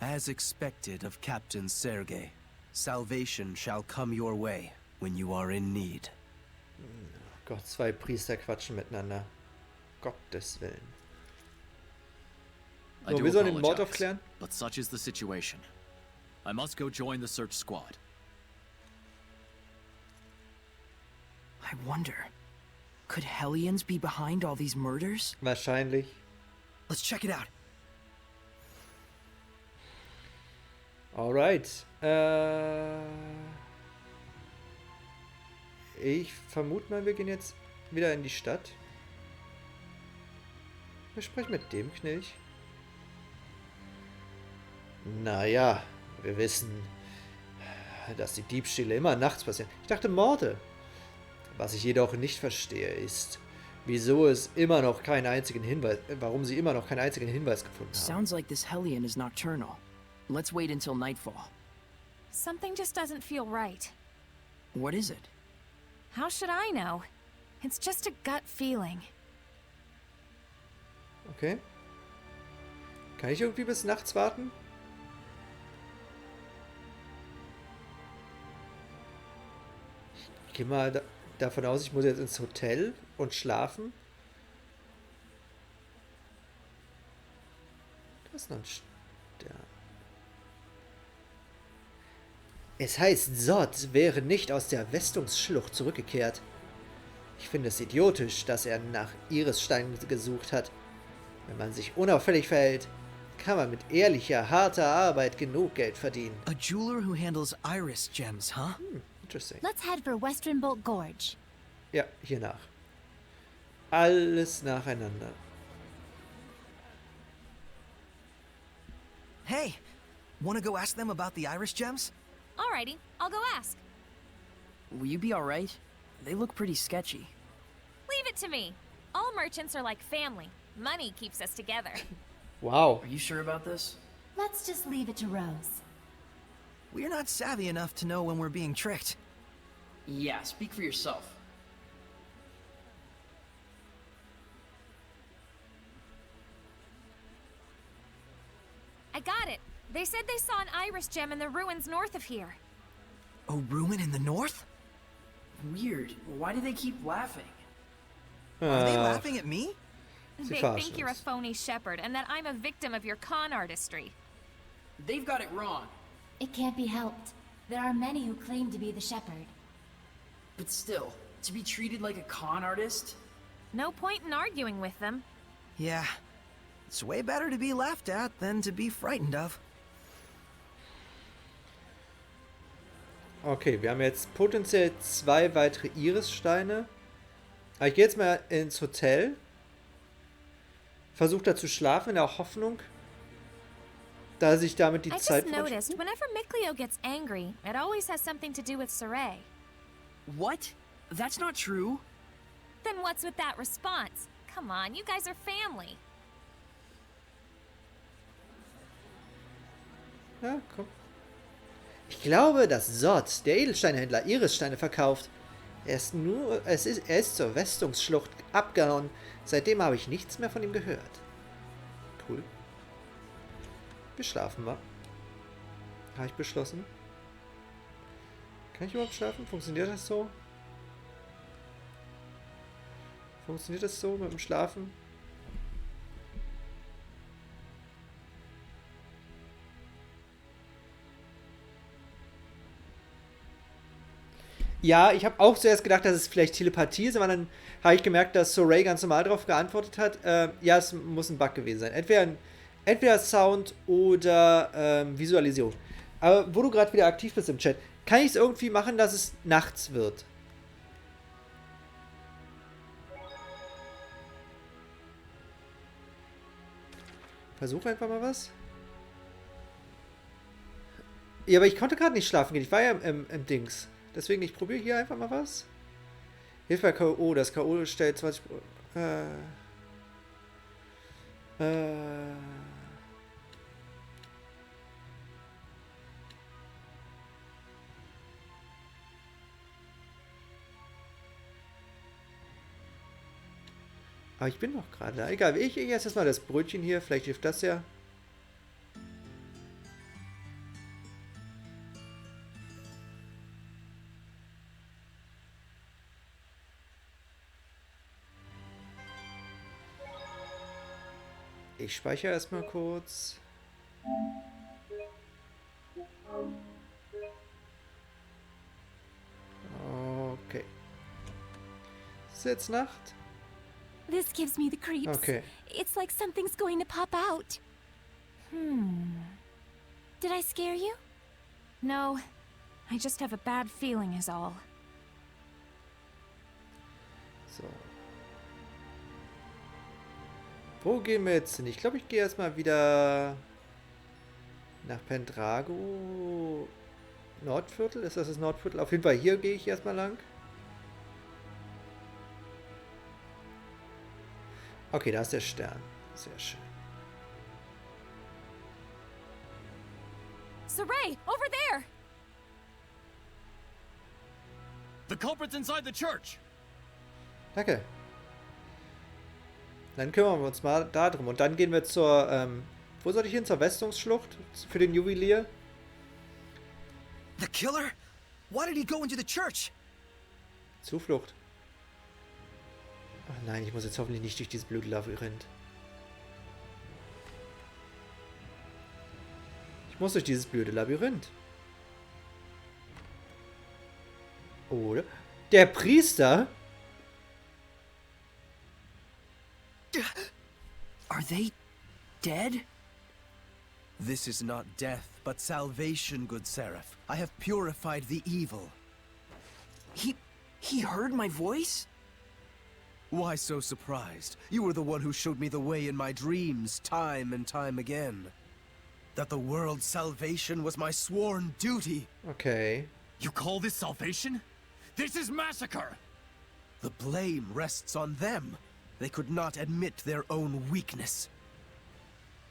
As expected of Captain Sergei, salvation shall come your way when you are in need. Gott, zwei Priester quatschen miteinander. Gottes Willen. I So, do wir sollen den Mord apologize, aufklären. but such is the situation. I must go join the search squad. I wonder, could Hellions be behind all these murders? Wahrscheinlich. Let's check it out. Alright. Ich vermute mal, wir gehen jetzt wieder in die Stadt. Wir sprechen mit dem Knilch. Naja, wir wissen, dass die Diebstähle immer nachts passieren. Ich dachte Morde. Was ich jedoch nicht verstehe, ist, wieso es immer noch keinen einzigen Hinweis, warum sie immer noch keinen einzigen Hinweis gefunden haben. Sounds like this Hellion is nocturnal. Let's wait until nightfall. Something just doesn't feel right. What is it? How should I know? It's just a gut feeling. Okay. Kann ich irgendwie bis nachts warten? Ich gehe mal davon aus, ich muss jetzt ins Hotel und schlafen. Das ist noch ein Stern. Es heißt, Zod wäre nicht aus der Westungsschlucht zurückgekehrt. Ich finde es idiotisch, dass er nach Irissteinen gesucht hat. Wenn man sich unauffällig verhält, kann man mit ehrlicher, harter Arbeit genug Geld verdienen. A jeweler who handles iris gems, huh? Interesting. Let's head for Western Bolt Gorge. Ja, hier nach. Alles nacheinander. Hey, wanna go ask them about the iris gems? Alrighty, I'll go ask. Will you be alright? They look pretty sketchy. Leave it to me. All merchants are like family. Money keeps us together. Wow. Are you sure about this? Let's just leave it to Rose. We're not savvy enough to know when we're being tricked. Yeah, speak for yourself. I got it. They said they saw an iris gem in the ruins north of here. A ruin in the north? Weird. Why do they keep laughing? Are they laughing at me? They think you're a phony shepherd and that I'm a victim of your con artistry. They've got it wrong. It can't be helped. There are many who claim to be the shepherd. But still, to be treated like a con artist? No point in arguing with them. Yeah. It's way better to be laughed at than to be frightened of. Okay, wir haben jetzt potenziell 2 weitere Irissteine. Aber ich gehe jetzt mal ins Hotel. Versuche da zu schlafen in der Hoffnung, dass ich damit die Zeit I just noticed, whenever Mikleo gets angry, it always has something to do with Saray. What? That's not true. Then what's with that response? Come on, you guys are family. Ja, komm. Ich glaube, dass Zod, der Edelsteinhändler, Irissteine verkauft. Er ist zur Westungsschlucht abgehauen. Seitdem habe ich nichts mehr von ihm gehört. Cool. Wir schlafen mal. Habe ich beschlossen. Kann ich überhaupt schlafen? Funktioniert das so? Funktioniert das so mit dem Schlafen? Ja, ich habe auch zuerst gedacht, dass es vielleicht Telepathie ist, aber dann habe ich gemerkt, dass Saray ganz normal darauf geantwortet hat. Ja, es muss ein Bug gewesen sein. Entweder Sound oder Visualisierung. Aber wo du gerade wieder aktiv bist im Chat, kann ich es irgendwie machen, dass es nachts wird? Versuche einfach mal was. Ja, aber ich konnte gerade nicht schlafen gehen. Ich war ja im Dings. Deswegen, ich probiere hier einfach mal was. Hilfe bei K.O. Das K.O. stellt 20... Aber ich bin noch gerade da. Egal, ich esse jetzt mal das Brötchen hier. Vielleicht hilft das ja. Ich speichere erstmal kurz. Okay. Ist jetzt Nacht? This gives me the creeps. Okay. It's like something's going to pop out. Did I scare you? No, I just have a bad feeling is all. So. Wo gehen wir jetzt hin? Ich glaube, ich gehe erstmal wieder nach Pendrago. Nordviertel? Ist das das Nordviertel? Auf jeden Fall hier gehe ich erstmal lang. Okay, da ist der Stern. Sehr schön. Saray, over there! The culprit's inside the church! Danke. Dann kümmern wir uns mal da drum. Und dann gehen wir zur, wo soll ich hin? Zur Westungsschlucht? Für den Juwelier? The killer? Why did he go into the church? Zuflucht. Ach nein, ich muss jetzt hoffentlich nicht durch dieses blöde Labyrinth. Ich muss durch dieses blöde Labyrinth. Oder? Der Priester? Are they dead? This is not death, but salvation, good Seraph. I have purified the evil. He heard my voice? Why so surprised? You were the one who showed me the way in my dreams, time and time again. That the world's salvation was my sworn duty. Okay. You call this salvation? This is massacre! The blame rests on them. They could not admit their own weakness.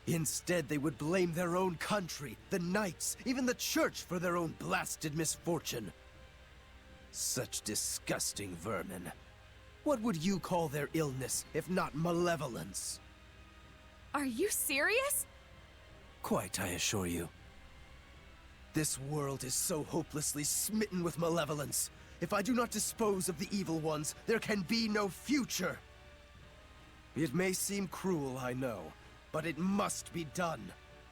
Instead, they would blame their own country, the knights, even the church for their own blasted misfortune. Such disgusting vermin. What would you call their illness, if not malevolence? Are you serious? Quite, I assure you. This world is so hopelessly smitten with malevolence. If I do not dispose of the evil ones, there can be no future. It may seem cruel, I know, but it must be done.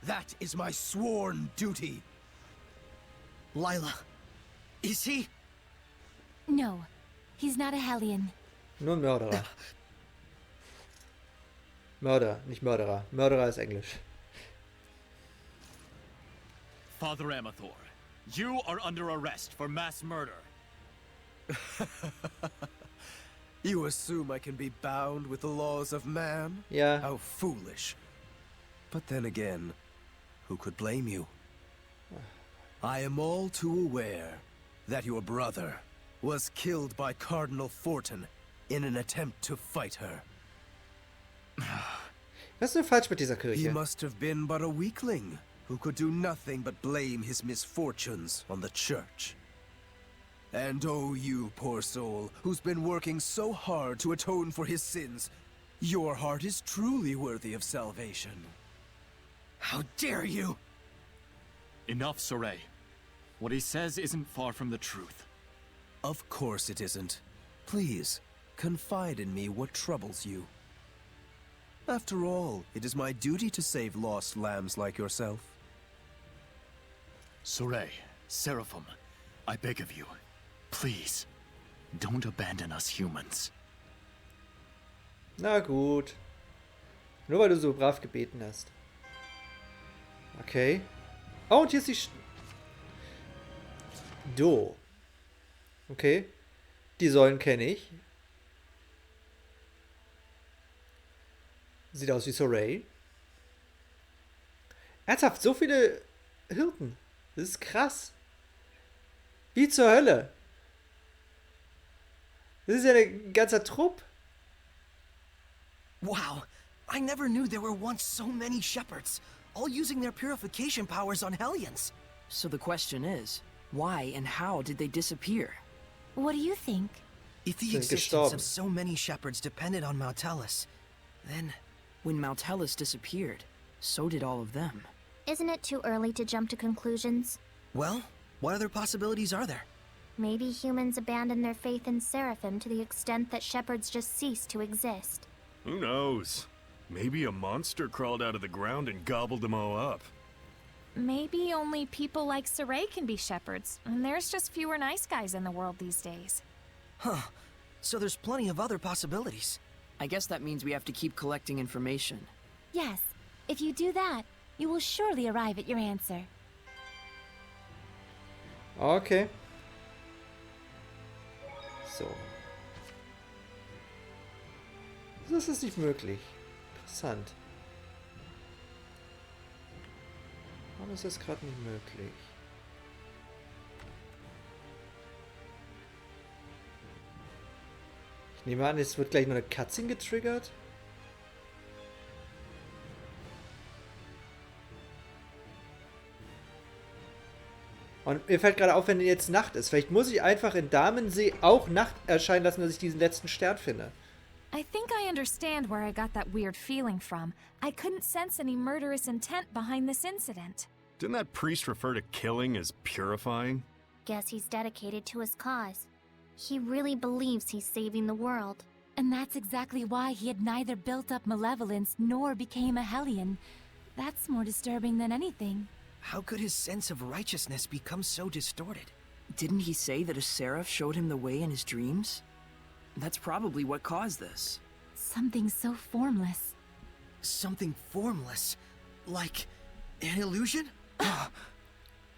That is my sworn duty. Lila, is he? No, he's not a Hellion. Nur ein Mörderer. Mörder, nicht Mörderer. Mörderer ist Englisch. Father Amathor, you are under arrest for mass murder. You assume I can be bound with the laws of man? Yeah. How foolish. But then again, who could blame you? I am all too aware that your brother was killed by Cardinal Fortin in an attempt to fight her. Was ist denn falsch mit dieser Kirche? He must have been but a weakling who could do nothing but blame his misfortunes on the church. And oh, you poor soul, who's been working so hard to atone for his sins, your heart is truly worthy of salvation. How dare you! Enough, Saray. What he says isn't far from the truth. Of course it isn't. Please, confide in me what troubles you. After all, it is my duty to save lost lambs like yourself. Saray, Seraphim, I beg of you, please, don't abandon us humans. Na gut. Nur weil du so brav gebeten hast. Okay. Oh, und hier ist die... Do. Okay. Die Säulen kenne ich. Sieht aus wie Saray. Ernsthaft, so viele Hirten. Das ist krass. Wie zur Hölle. Das ist ja ein ganzer Trupp. Wow, I never knew there were once so many shepherds, all using their purification powers on Hellions. So the question is, why and how did they disappear? What do you think? If the existence of so many shepherds depended on Maltellus, then... When Maltellus disappeared, so did all of them. Isn't it too early to jump to conclusions? Well, what other possibilities are there? Maybe humans abandoned their faith in Seraphim to the extent that shepherds just ceased to exist. Who knows? Maybe a monster crawled out of the ground and gobbled them all up. Maybe only people like Saray can be shepherds, and there's just fewer nice guys in the world these days. Huh. So there's plenty of other possibilities. I guess that means we have to keep collecting information. Yes, if you do that, you will surely arrive at your answer. Okay. So. Das ist nicht möglich. Interessant. Warum ist das gerade nicht möglich? Ich nehme an, jetzt wird gleich noch eine Cutscene getriggert. Und mir fällt gerade auf, wenn jetzt Nacht ist. Vielleicht muss ich einfach in Damensee auch Nacht erscheinen lassen, dass ich diesen letzten Stern finde. I think I understand where I got that weird feeling from. I couldn't sense any murderous intent behind this incident. Didn't that priest refer to killing as purifying? Guess he's dedicated to his cause. He really believes he's saving the world. And that's exactly why he had neither built up malevolence nor became a Hellion. That's more disturbing than anything. How could his sense of righteousness become so distorted? Didn't he say that a seraph showed him the way in his dreams? That's probably what caused this. Something so formless. Something formless? Like an illusion?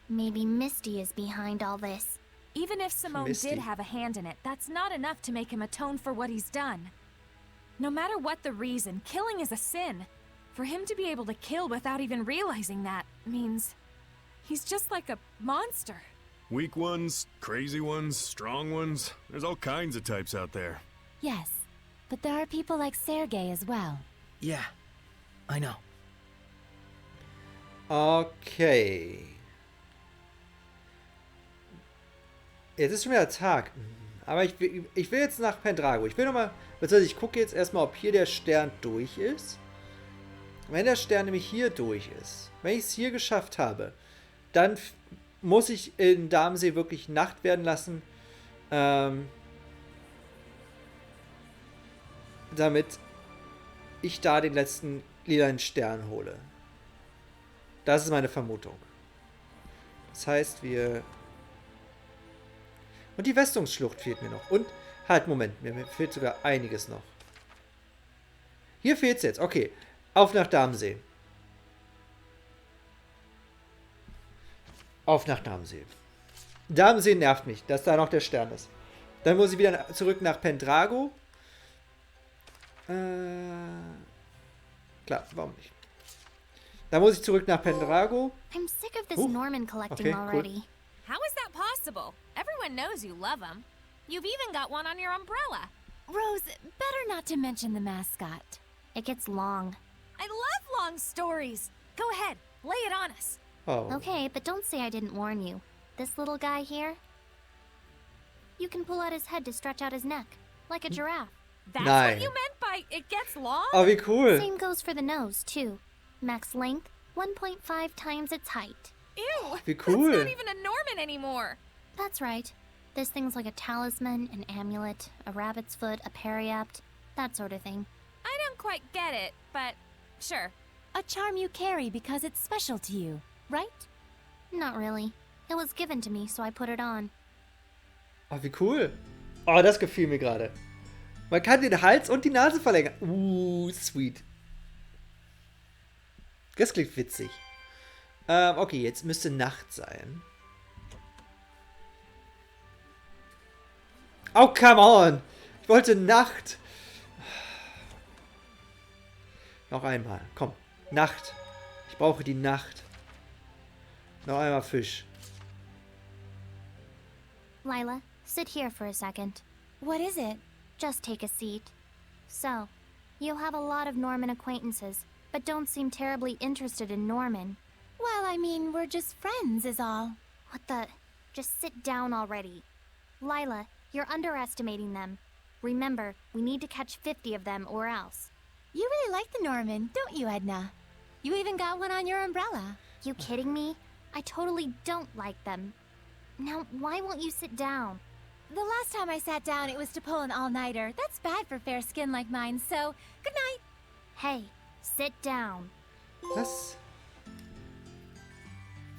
Maybe Misty is behind all this. Even if Simone Misty. did have a hand in it, that's not enough to make him atone for what he's done. No matter what the reason, killing is a sin. For him to be able to kill without even realizing that means he's just like a monster. Weak ones, crazy ones, strong ones. There's all kinds of types out there. Yes, but there are people like Sergei as well. Yeah, I know. Okay. Jetzt ist schon wieder Tag. Aber ich will jetzt nach Pendrago. Ich will nochmal... Ich gucke jetzt erstmal, ob hier der Stern durch ist. Wenn der Stern nämlich hier durch ist, wenn ich es hier geschafft habe, dann muss ich in Damensee wirklich Nacht werden lassen, damit ich da den letzten lilanen Stern hole. Das ist meine Vermutung. Das heißt, wir... Und die Westungsschlucht fehlt mir noch. Und, halt, Moment, mir fehlt sogar einiges noch. Hier fehlt es jetzt, okay. Auf nach Damensee. Auf nach Damensee. Damensee nervt mich, dass da noch der Stern ist. Dann muss ich wieder zurück nach Pendrago. Klar, warum nicht? Dann muss ich zurück nach Pendrago. I'm sick of this Norman collecting already. How is that possible? Everyone knows you love him. You've even got one on your umbrella. Rose, better not to mention the mascot. It gets long. I love long stories. Go ahead, lay it on us. Oh. Okay, but don't say I didn't warn you. This little guy here, you can pull out his head to stretch out his neck, like a giraffe. That's what you meant by it gets long? Oh, wie cool. Same goes for the nose, too. Max length, 1.5 times its height. Ew, Wie cool. that's not even a Norman anymore. That's right. This thing's like a talisman, an amulet, a rabbit's foot, a periapt, that sort of thing. I don't quite get it, but sure. A charm you carry because it's special to you, right? Not really. It was given to me, so I put it on. Oh, wie cool. Oh, das gefiel mir gerade. Man kann den Hals und die Nase verlängern. Sweet. Das klingt witzig. Okay, jetzt müsste Nacht sein. Oh, come on. Ich wollte Nacht. Noch einmal. Komm. Nacht. Ich brauche die Nacht. Noch einmal Fisch. Lila, sit here for a second. What is it? Just take a seat. So, you have a lot of Norman acquaintances, but don't seem terribly interested in Norman. Well, I mean, we're just friends is all. What the... Just sit down already. Lila, you're underestimating them. Remember, we need to catch 50 of them or else. You really like the Norman, don't you, Edna? You even got one on your umbrella. You kidding me? I totally don't like them. Now, why won't you sit down? The last time I sat down, it was to pull an all-nighter. That's bad for fair skin like mine, so good night. Hey, Sit down. Was?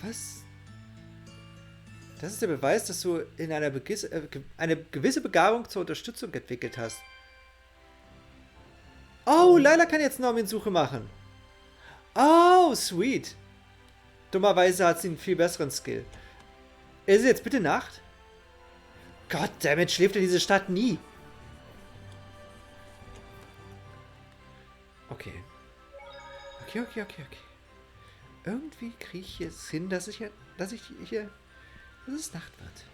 Was? Das ist der Beweis, dass du in eine gewisse Begabung zur Unterstützung entwickelt hast. Oh, Lila kann jetzt Normin-Suche machen. Oh, sweet. Dummerweise hat sie einen viel besseren Skill. Ist es jetzt bitte Nacht? Goddammit, schläft in diese Stadt nie. Okay. Okay. Irgendwie kriege ich es hin, dass es Nacht wird.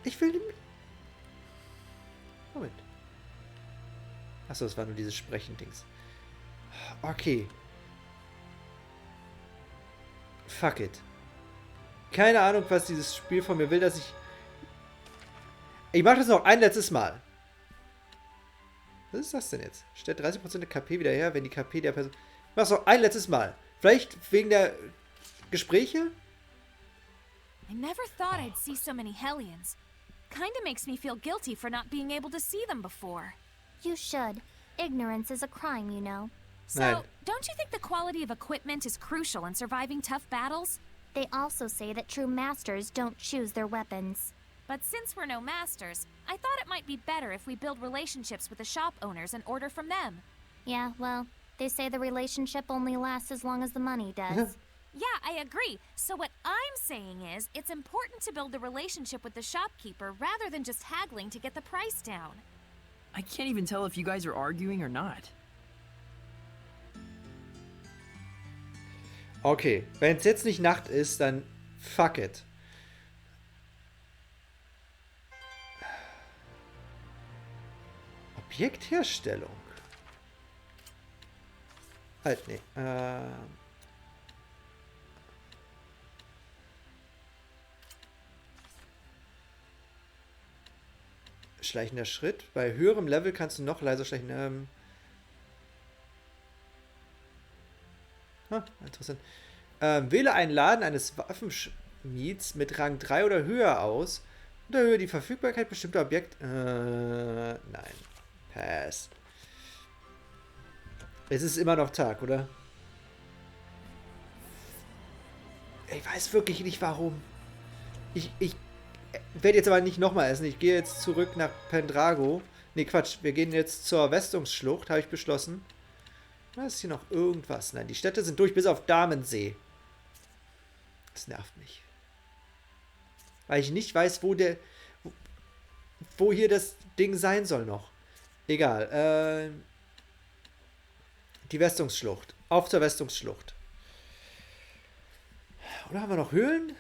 Ich will... Moment. Achso, es war nur dieses Sprechen-Dings. Okay. Fuck it. Keine Ahnung, was dieses Spiel von mir will, dass ich... Ich mache das noch ein letztes Mal. Was ist das denn jetzt? Stellt 30% der KP wieder her, wenn die KP der Person... Ich mach's noch ein letztes Mal. Vielleicht wegen der Gespräche? I never thought I'd see so many Hellions. Kinda makes me feel guilty for not being able to see them before. You should. Ignorance is a crime, you know. So, don't you think the quality of equipment is crucial in surviving tough battles? They also say that true masters don't choose their weapons. But since we're no masters, I thought it might be better if we build relationships with the shop owners and order from them. Yeah, well, they say the relationship only lasts as long as the money does. Yeah, I agree. So what I'm saying is, it's important to build the relationship with the shopkeeper rather than just haggling to get the price down. I can't even tell if you guys are arguing or not. Okay, wenn es jetzt nicht Nacht ist, dann fuck it. Objektherstellung. Halt, nee. Schleichender Schritt. Bei höherem Level kannst du noch leiser schleichen. Interessant. Wähle einen Laden eines Waffenschmieds mit Rang 3 oder höher aus und erhöhe die Verfügbarkeit bestimmter Objekte. Nein. Pass. Es ist immer noch Tag, oder? Ich weiß wirklich nicht, warum. Ich werde jetzt aber nicht nochmal essen. Ich gehe jetzt zurück nach Pendrago. Ne, Quatsch. Wir gehen jetzt zur Westungsschlucht, habe ich beschlossen. Ist hier noch irgendwas? Nein, die Städte sind durch, bis auf Damensee. Das nervt mich. Weil ich nicht weiß, wo hier das Ding sein soll noch. Egal. Die Westungsschlucht. Auf zur Westungsschlucht. Oder haben wir noch Höhlen?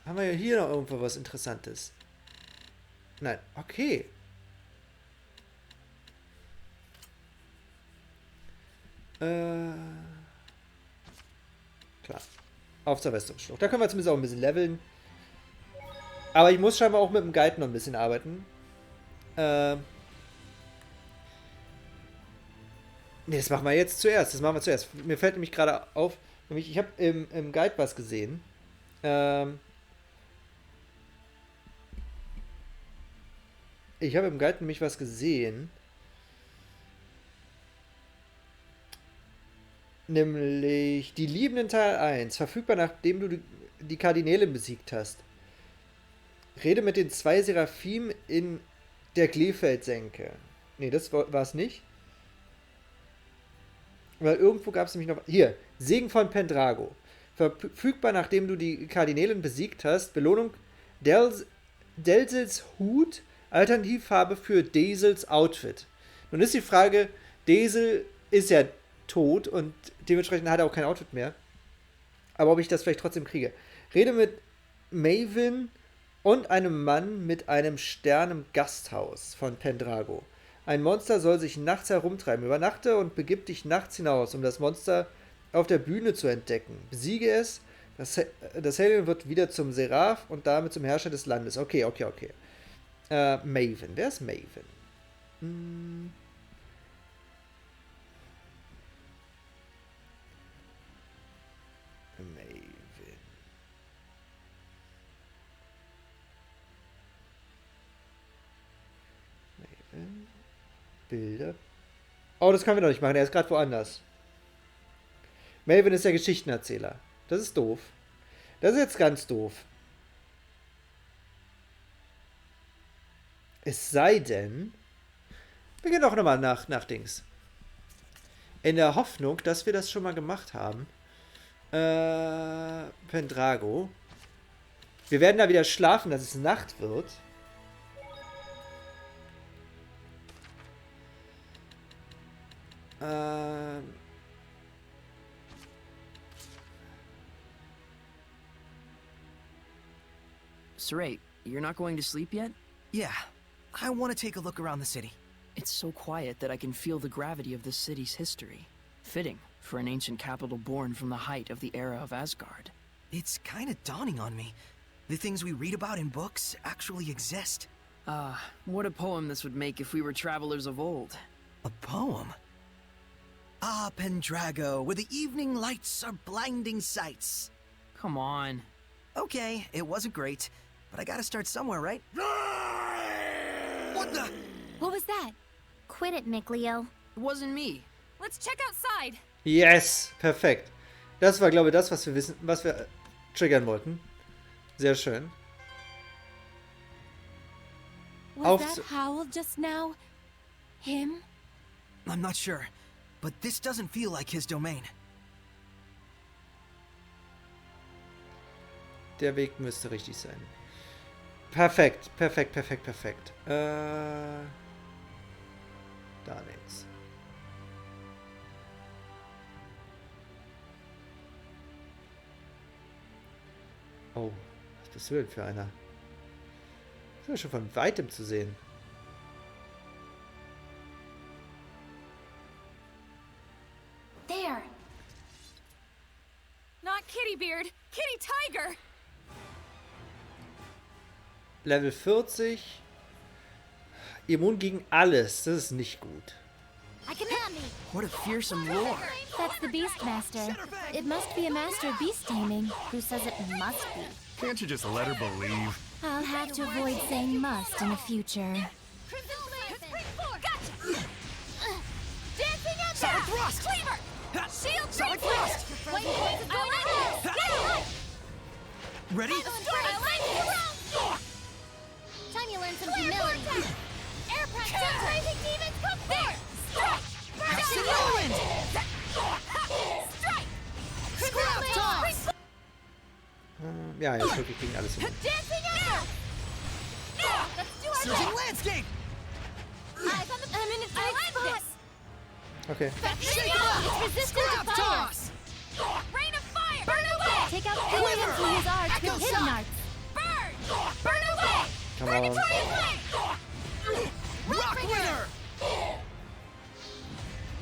Haben wir hier noch irgendwo was Interessantes? Nein, okay. Klar. Auf zur Westungsschlucht. Da können wir zumindest auch ein bisschen leveln. Aber ich muss scheinbar auch mit dem Guide noch ein bisschen arbeiten. Ne, das machen wir jetzt zuerst. Mir fällt nämlich gerade auf, ich habe im Guide was gesehen. Ich habe im Guide nämlich was gesehen. Nämlich die Liebenden Teil 1. Verfügbar, nachdem du die Kardinäle besiegt hast. Rede mit den 2 Seraphim in der Kleefeld-Senke. Ne, das war es nicht. Weil irgendwo gab es nämlich noch... Hier, Segen von Pendrago. Verfügbar, nachdem du die Kardinälen besiegt hast. Belohnung Delsels Hut, Alternativfarbe für Daisels Outfit. Nun ist die Frage, Daisel ist ja tot und dementsprechend hat er auch kein Outfit mehr. Aber ob ich das vielleicht trotzdem kriege. Rede mit Maven und einem Mann mit einem Stern im Gasthaus von Pendrago. Ein Monster soll sich nachts herumtreiben. Übernachte und begib dich nachts hinaus, um das Monster auf der Bühne zu entdecken. Besiege es. Das Hellion wird wieder zum Seraph und damit zum Herrscher des Landes. Okay. Maven. Wer ist Maven? Bilder. Oh, das können wir noch nicht machen. Er ist gerade woanders. Melvin ist der Geschichtenerzähler. Das ist doof. Das ist jetzt ganz doof. Es sei denn, wir gehen auch nochmal nach Dings. In der Hoffnung, dass wir das schon mal gemacht haben. Pendrago. Wir werden da wieder schlafen, dass es Nacht wird. Saray, you're not going to sleep yet? Yeah, I want to take a look around the city. It's so quiet that I can feel the gravity of this city's history. Fitting for an ancient capital born from the height of the era of Asgard. It's kind of dawning on me. The things we read about in books actually exist. What a poem this would make if we were travelers of old. A poem? Ah, Pendrago, where the evening lights are blinding sights. Come on. Okay, it wasn't great, but I gotta start somewhere, right? What the? What was that? Quit it, Mikleo. It wasn't me. Let's check outside. Yes, perfekt. Das war, glaube ich, das, was wir triggern wollten. Sehr schön. Was that howl just now him? I'm not sure, but this doesn't feel like his domain. Der Weg müsste richtig sein. Perfekt, perfekt, perfekt, perfekt. Da nichts. Oh, was bist du denn für einer? Das ist ja schon von weitem zu sehen. There. Not Kitty Beard, Kitty Tiger. Level 40. Immun gegen alles. Das ist nicht gut. I can help me. What a fearsome roar. That's the Beastmaster. It must be a master of beast taming. Who says it must be? Can't you just let her believe? I'll have to avoid saying must in the future. Dancing at Solid thrust! Cleaver! Shield Solid thrust! White points is going on! Yeah! Ready? I like you! Time you learn some humility. Air pressure! Crazy demons, come there! Strike! Absent Whirlwind! Strike! Scrap toss! Ja, jetzt wirklich gegen alles hin. Dancing at Let's do our Surging landscape! Eyes on the I like this! Okay. Shake it up! It's resistant Scrap to fire! toss! Rain of fire! Burn away! Take out aliens who use arts Echo with hidden shot! arts. Burn! Burn away! Come on. Purgatory flame! Rock winner!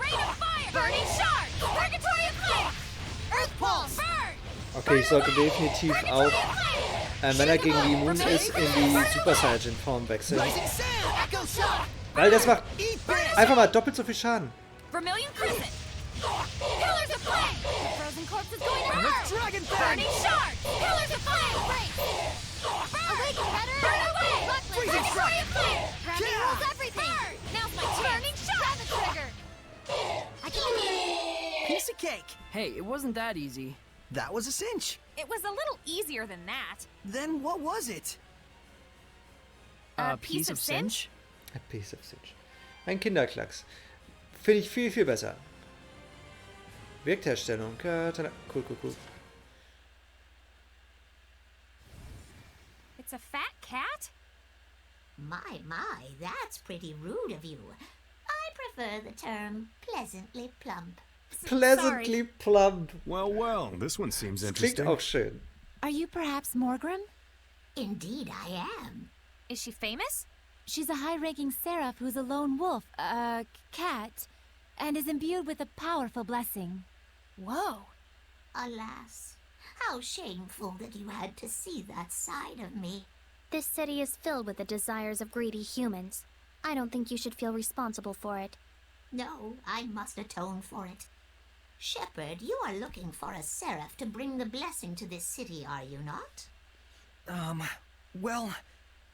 Rain of fire! Burning shard! Purgatory flame! Earth pulse! Burn! Okay, ich sollte definitiv auch, wenn er gegen die immun ist, in die Super Saiyan Form wechseln. Rising sand! Echo shot! Weil das macht Eat this! einfach mal doppelt so viel Schaden. Vermilion crescent! Pillars of flame! The frozen corpse is going to Earth burn! dragon fang! Burning shard! Pillars of flame! Burn! Burn away! Freezing strike! Purgatory flame! Gravity Yeah. rules everything! Now's my chance! Burning shard! Grab the trigger! I can... Piece of cake! Hey, it wasn't that easy. That was a cinch. It was a little easier than that. Then what was it? A piece of cinch? A piece of cinch. Ein Kinderklacks. Finde ich viel, viel besser. Wirkherstellung. Cool, cool, cool. It's a fat cat? My, that's pretty rude of you. I prefer the term pleasantly plump. Pleasantly plump. Well, well, this one seems Klingt interesting. auch schön. Are you perhaps Morgrim? Indeed I am. Is she famous? She's a high-ranking seraph who's a lone wolf, cat, and is imbued with a powerful blessing. Whoa. Alas, how shameful that you had to see that side of me. This city is filled with the desires of greedy humans. I don't think you should feel responsible for it. No, I must atone for it. Shepherd, you are looking for a seraph to bring the blessing to this city, are you not? Well,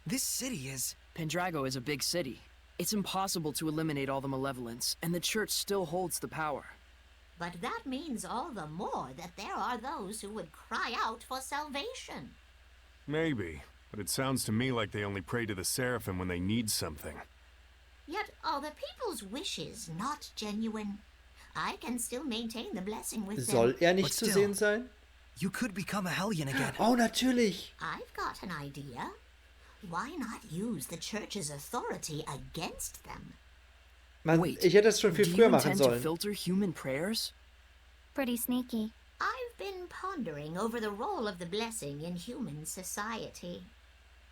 this city is... Pendrago is a big city. It's impossible to eliminate all the malevolence, and the church still holds the power. But that means all the more that there are those who would cry out for salvation. Maybe, but it sounds to me like they only pray to the Seraphim when they need something. Yet are the people's wishes not genuine? I can still maintain the blessing with Soll them. nicht zu sehen sein? You could become a Hellion again. Oh, natürlich. I've got an idea. Why not use the church's authority against them? Man, ich hätte das schon viel früher machen Do you intend to sollen. filter human prayers? Pretty sneaky. I've been pondering over the role of the blessing in human society.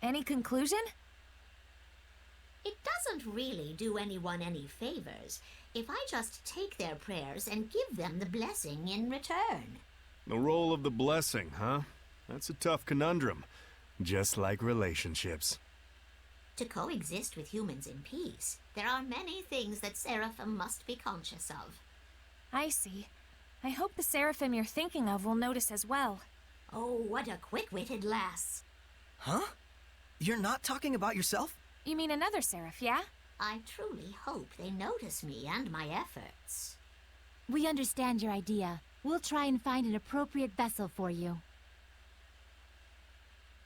Any conclusion? It doesn't really do anyone any favors if I just take their prayers and give them the blessing in return. The role of the blessing, huh? That's a tough conundrum. Just like relationships. To coexist with humans in peace, there are many things that Seraphim must be conscious of. I see. I hope the Seraphim you're thinking of will notice as well. Oh, what a quick-witted lass. Huh? You're not talking about yourself? You mean another Seraph, yeah? I truly hope they notice me and my efforts. We understand your idea. We'll try and find an appropriate vessel for you.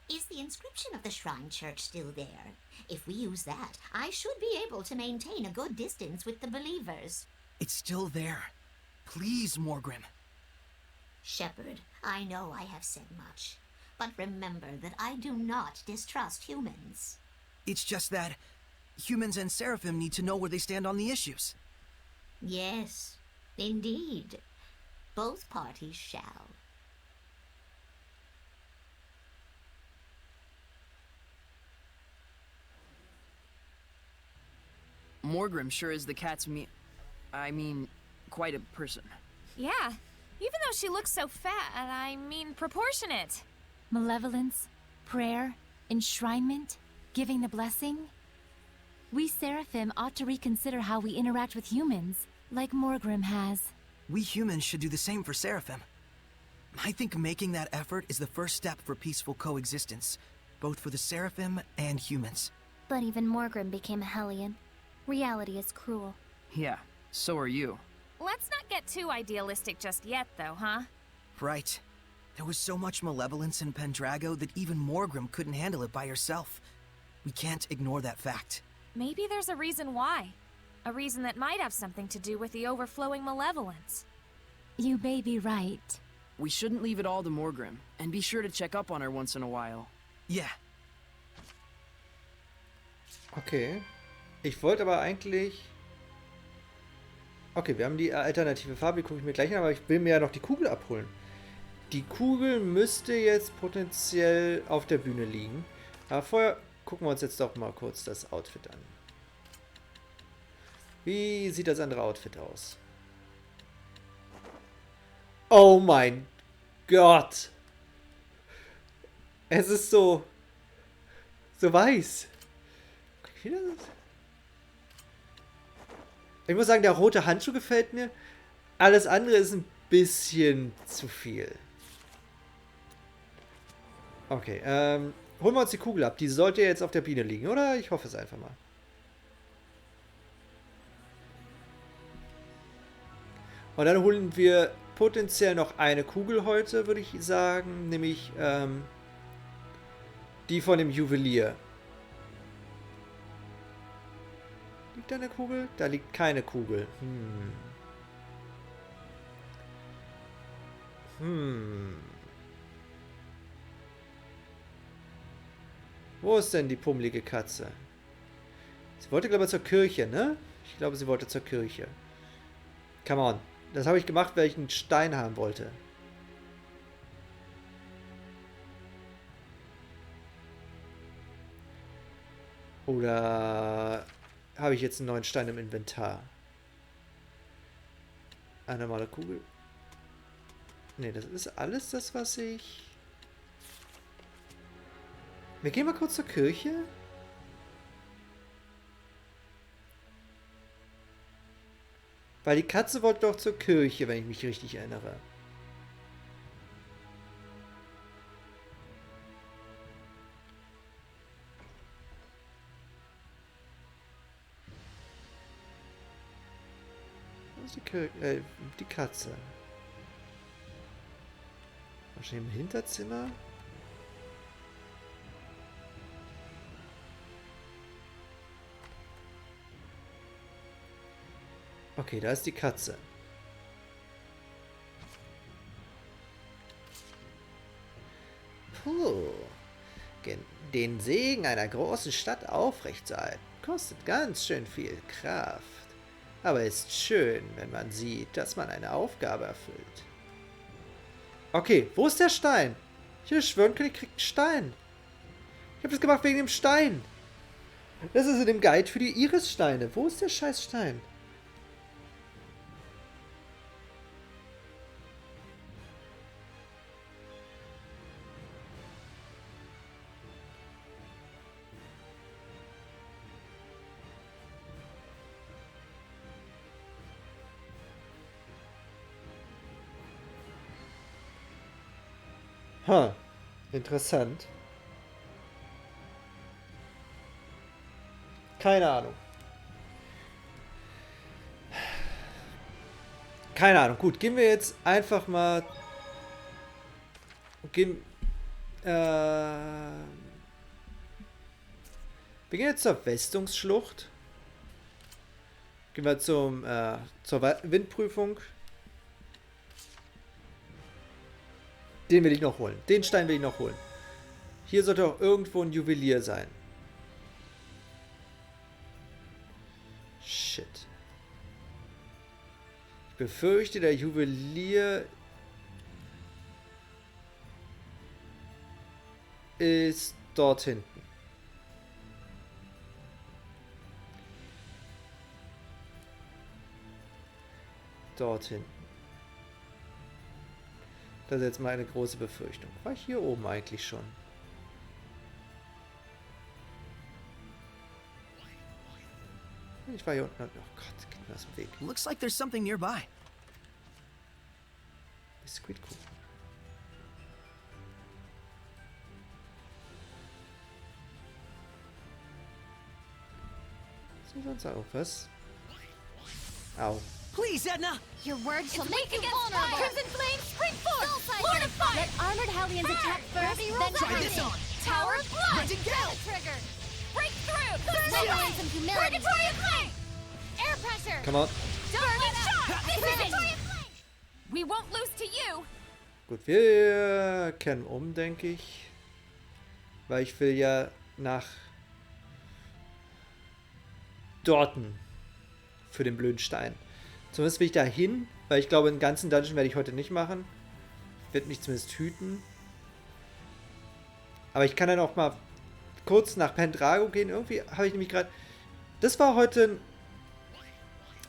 Is the inscription of the Shrine Church still there? If we use that, I should be able to maintain a good distance with the believers. It's still there. Please, Morgrim. Shepherd, I know I have said much, but remember that I do not distrust humans. It's just that humans and Seraphim need to know where they stand on the issues. Yes, indeed. Both parties shall. Morgrim sure is the cat's quite a person. Yeah, even though she looks so fat, proportionate. Malevolence, prayer, enshrinement, giving the blessing. We Seraphim ought to reconsider how we interact with humans, like Morgrim has. We humans should do the same for Seraphim. I think making that effort is the first step for peaceful coexistence, both for the Seraphim and humans. But even Morgrim became a Hellion. Reality is cruel. Yeah, so are you. Let's not get too idealistic just yet, though, huh? Right. There was so much malevolence in Pendrago that even Morgrim couldn't handle it by herself. We can't ignore that fact. Maybe there's a reason why. A reason that might have something to do with the overflowing malevolence. You may be right. We shouldn't leave it all to Morgrim, and be sure to check up on her once in a while. Yeah. Okay. Ich wollte aber eigentlich... Okay, wir haben die alternative Farbe, die gucke ich mir gleich an, aber ich will mir ja noch die Kugel abholen. Die Kugel müsste jetzt potenziell auf der Bühne liegen. Aber vorher gucken wir uns jetzt doch mal kurz das Outfit an. Wie sieht das andere Outfit aus? Oh mein Gott! Es ist so weiß. Ich muss sagen, der rote Handschuh gefällt mir. Alles andere ist ein bisschen zu viel. Okay, holen wir uns die Kugel ab. Die sollte jetzt auf der Biene liegen, oder? Ich hoffe es einfach mal. Und dann holen wir potenziell noch eine Kugel heute, würde ich sagen. Nämlich die von dem Juwelier. Liegt da eine Kugel? Da liegt keine Kugel. Wo ist denn die pummelige Katze? Sie wollte, glaube ich, zur Kirche, ne? Ich glaube, sie wollte zur Kirche. Come on. Das habe ich gemacht, weil ich einen Stein haben wollte. Oder habe ich jetzt einen neuen Stein im Inventar? Eine normale Kugel. Ne, das ist alles das, was ich... Wir gehen mal kurz zur Kirche. Weil die Katze wollte doch zur Kirche, wenn ich mich richtig erinnere. ist die Katze. Wahrscheinlich im Hinterzimmer. Okay, da ist die Katze. Puh. Den Segen einer großen Stadt aufrechtzuerhalten, kostet ganz schön viel Kraft. Aber ist schön, wenn man sieht, dass man eine Aufgabe erfüllt. Okay, wo ist der Stein? Ich hätte schwören können, ich krieg einen Stein. Ich habe das gemacht wegen dem Stein. Das ist in dem Guide für die Iris-Steine. Wo ist der scheiß Stein? Interessant. Keine Ahnung. Keine Ahnung. Gut, gehen wir jetzt einfach mal... wir gehen jetzt zur Festungsschlucht. Gehen wir zur Windprüfung. Den will ich noch holen. Den Stein will ich noch holen. Hier sollte auch irgendwo ein Juwelier sein. Shit. Ich befürchte, der Juwelier ist dort hinten. Dort hinten. Das ist jetzt meine große Befürchtung. War ich hier oben eigentlich schon? Ich war hier unten. Oh Gott, geht mir aus dem Weg. Looks like there's something nearby. Squid cool. Ist denn sonst auch was? Au. Please, Edna! Your words shall It's make you weak against vulnerable. fire. Crimson Flame, spring forth! Soulfire. Lord of Fire! Let armored Hellions attack first, then Try turn this in. on. Tower of Blood! Let it go. Trigger. Break through! Let in some humility. Purgatory of Flame! Air pressure! Come on. Burning shot! This is Purgatory of Flame! We won't lose to you. Gut, wir kehren um, denke ich. Weil ich will ja nach Dorten für den blöden Stein. Zumindest will ich da hin, weil ich glaube, den ganzen Dungeon werde ich heute nicht machen. Ich werde mich zumindest hüten. Aber ich kann dann auch mal kurz nach Pendrago gehen. Irgendwie habe ich nämlich gerade... Das war heute ein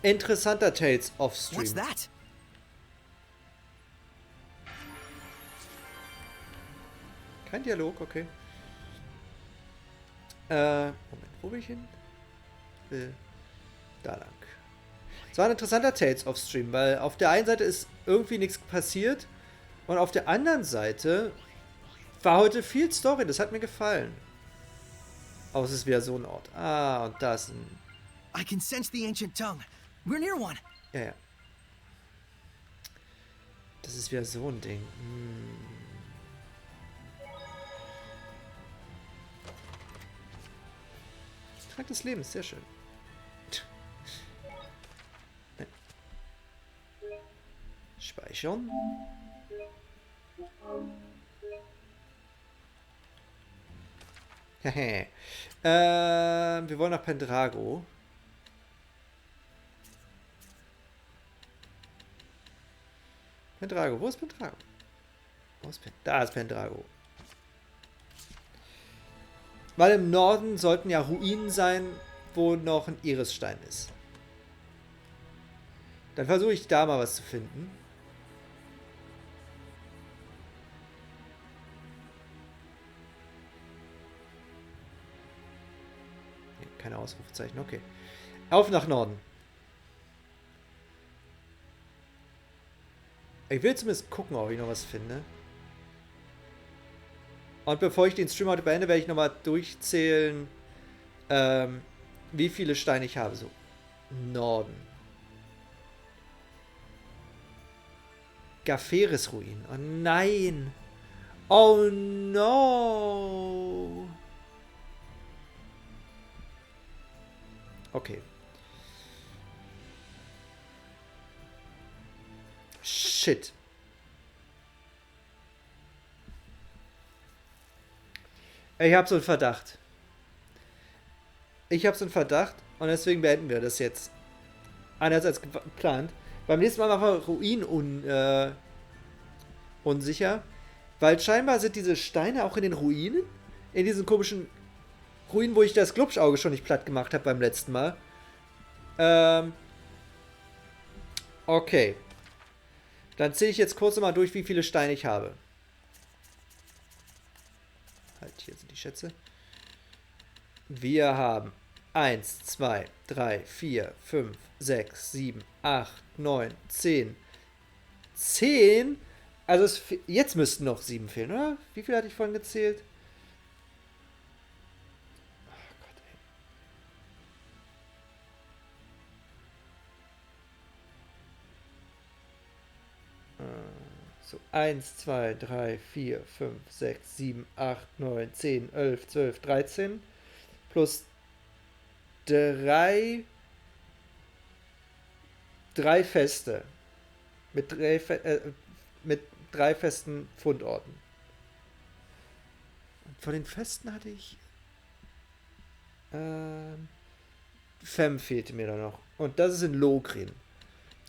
interessanter Tales of Stream. What's that? Kein Dialog, okay. Moment, wo will ich hin? Da lang. Es war ein interessanter Tales of Stream, weil auf der einen Seite ist irgendwie nichts passiert und auf der anderen Seite war heute viel Story, das hat mir gefallen. Aber es ist wieder so ein Ort. Ah, und da ist ein... I can sense the ancient tongue. We're near one. Ja, ja. Das ist wieder so ein Ding. Trank des Lebens, sehr schön. Speichern. Wir wollen nach Pendrago. Pendrago, wo ist Pendrago? Da ist Pendrago. Weil im Norden sollten ja Ruinen sein, wo noch ein Irisstein ist. Dann versuche ich da mal was zu finden. Nee, keine Ausrufezeichen, okay. Auf nach Norden. Ich will zumindest gucken, ob ich noch was finde. Und bevor ich den Stream heute beende, werde ich nochmal durchzählen, wie viele Steine ich habe. So, Norden. Gaferis-Ruin. Oh nein. Oh no. Okay. Shit. Ich habe so einen Verdacht. Und deswegen beenden wir das jetzt. Anders als geplant. Beim nächsten Mal machen wir Ruin unsicher. Weil scheinbar sind diese Steine auch in den Ruinen. In diesen komischen Ruinen, wo ich das Glubschauge schon nicht platt gemacht habe beim letzten Mal. Okay. Dann zähle ich jetzt kurz mal durch, wie viele Steine ich habe. Halt, hier sind die Schätze. Wir haben 1, 2, 3, 4, 5, 6, 7, 8, 9, 10. 10? Also jetzt müssten noch 7 fehlen, oder? Wie viel hatte ich vorhin gezählt? Oh Gott, ey. So, 1, 2, 3, 4, 5, 6, 7, 8, 9, 10, 11, 12, 13. Plus 3 Feste. Mit 3 festen Fundorten. Und von den Festen hatte ich Fem fehlte mir da noch. Und das ist in Logrin.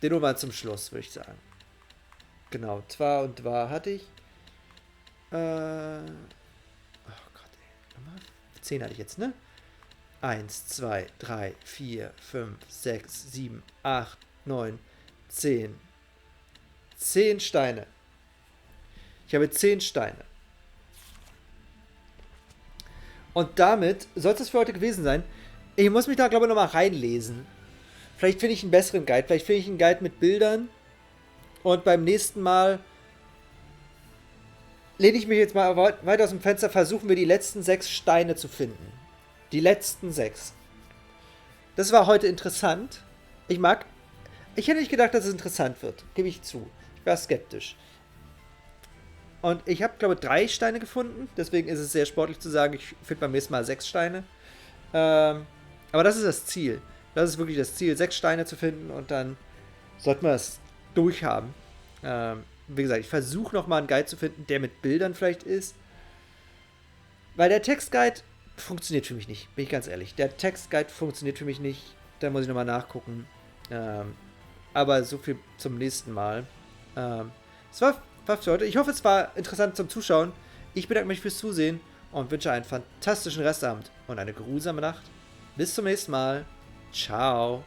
Den nur mal zum Schluss, würde ich sagen. Genau, Twa und Dwa hatte ich. Oh Gott, ey. 10 hatte ich jetzt, ne? 1, 2, 3, 4, 5, 6, 7, 8, 9, 10. 10 Steine. Ich habe 10 Steine. Und damit soll es für heute gewesen sein. Ich muss mich da, glaube ich, nochmal reinlesen. Vielleicht finde ich einen besseren Guide. Vielleicht finde ich einen Guide mit Bildern. Und beim nächsten Mal lehne ich mich jetzt mal weiter aus dem Fenster. Versuchen wir die letzten 6 Steine zu finden. Die letzten 6. Das war heute interessant. Ich hätte nicht gedacht, dass es interessant wird. Gebe ich zu. Ich war skeptisch. Und ich habe, glaube ich, 3 Steine gefunden. Deswegen ist es sehr sportlich zu sagen, ich finde beim nächsten Mal 6 Steine. Aber das ist das Ziel. Das ist wirklich das Ziel, 6 Steine zu finden. Und dann sollten wir es durchhaben. Wie gesagt, ich versuche nochmal einen Guide zu finden, der mit Bildern vielleicht ist. Weil der Textguide funktioniert für mich nicht. Bin ich ganz ehrlich. Der Textguide funktioniert für mich nicht. Da muss ich nochmal nachgucken. Aber so viel zum nächsten Mal. Es war für heute. Ich hoffe, es war interessant zum Zuschauen. Ich bedanke mich fürs Zusehen und wünsche einen fantastischen Restabend und eine geruhsame Nacht. Bis zum nächsten Mal. Ciao.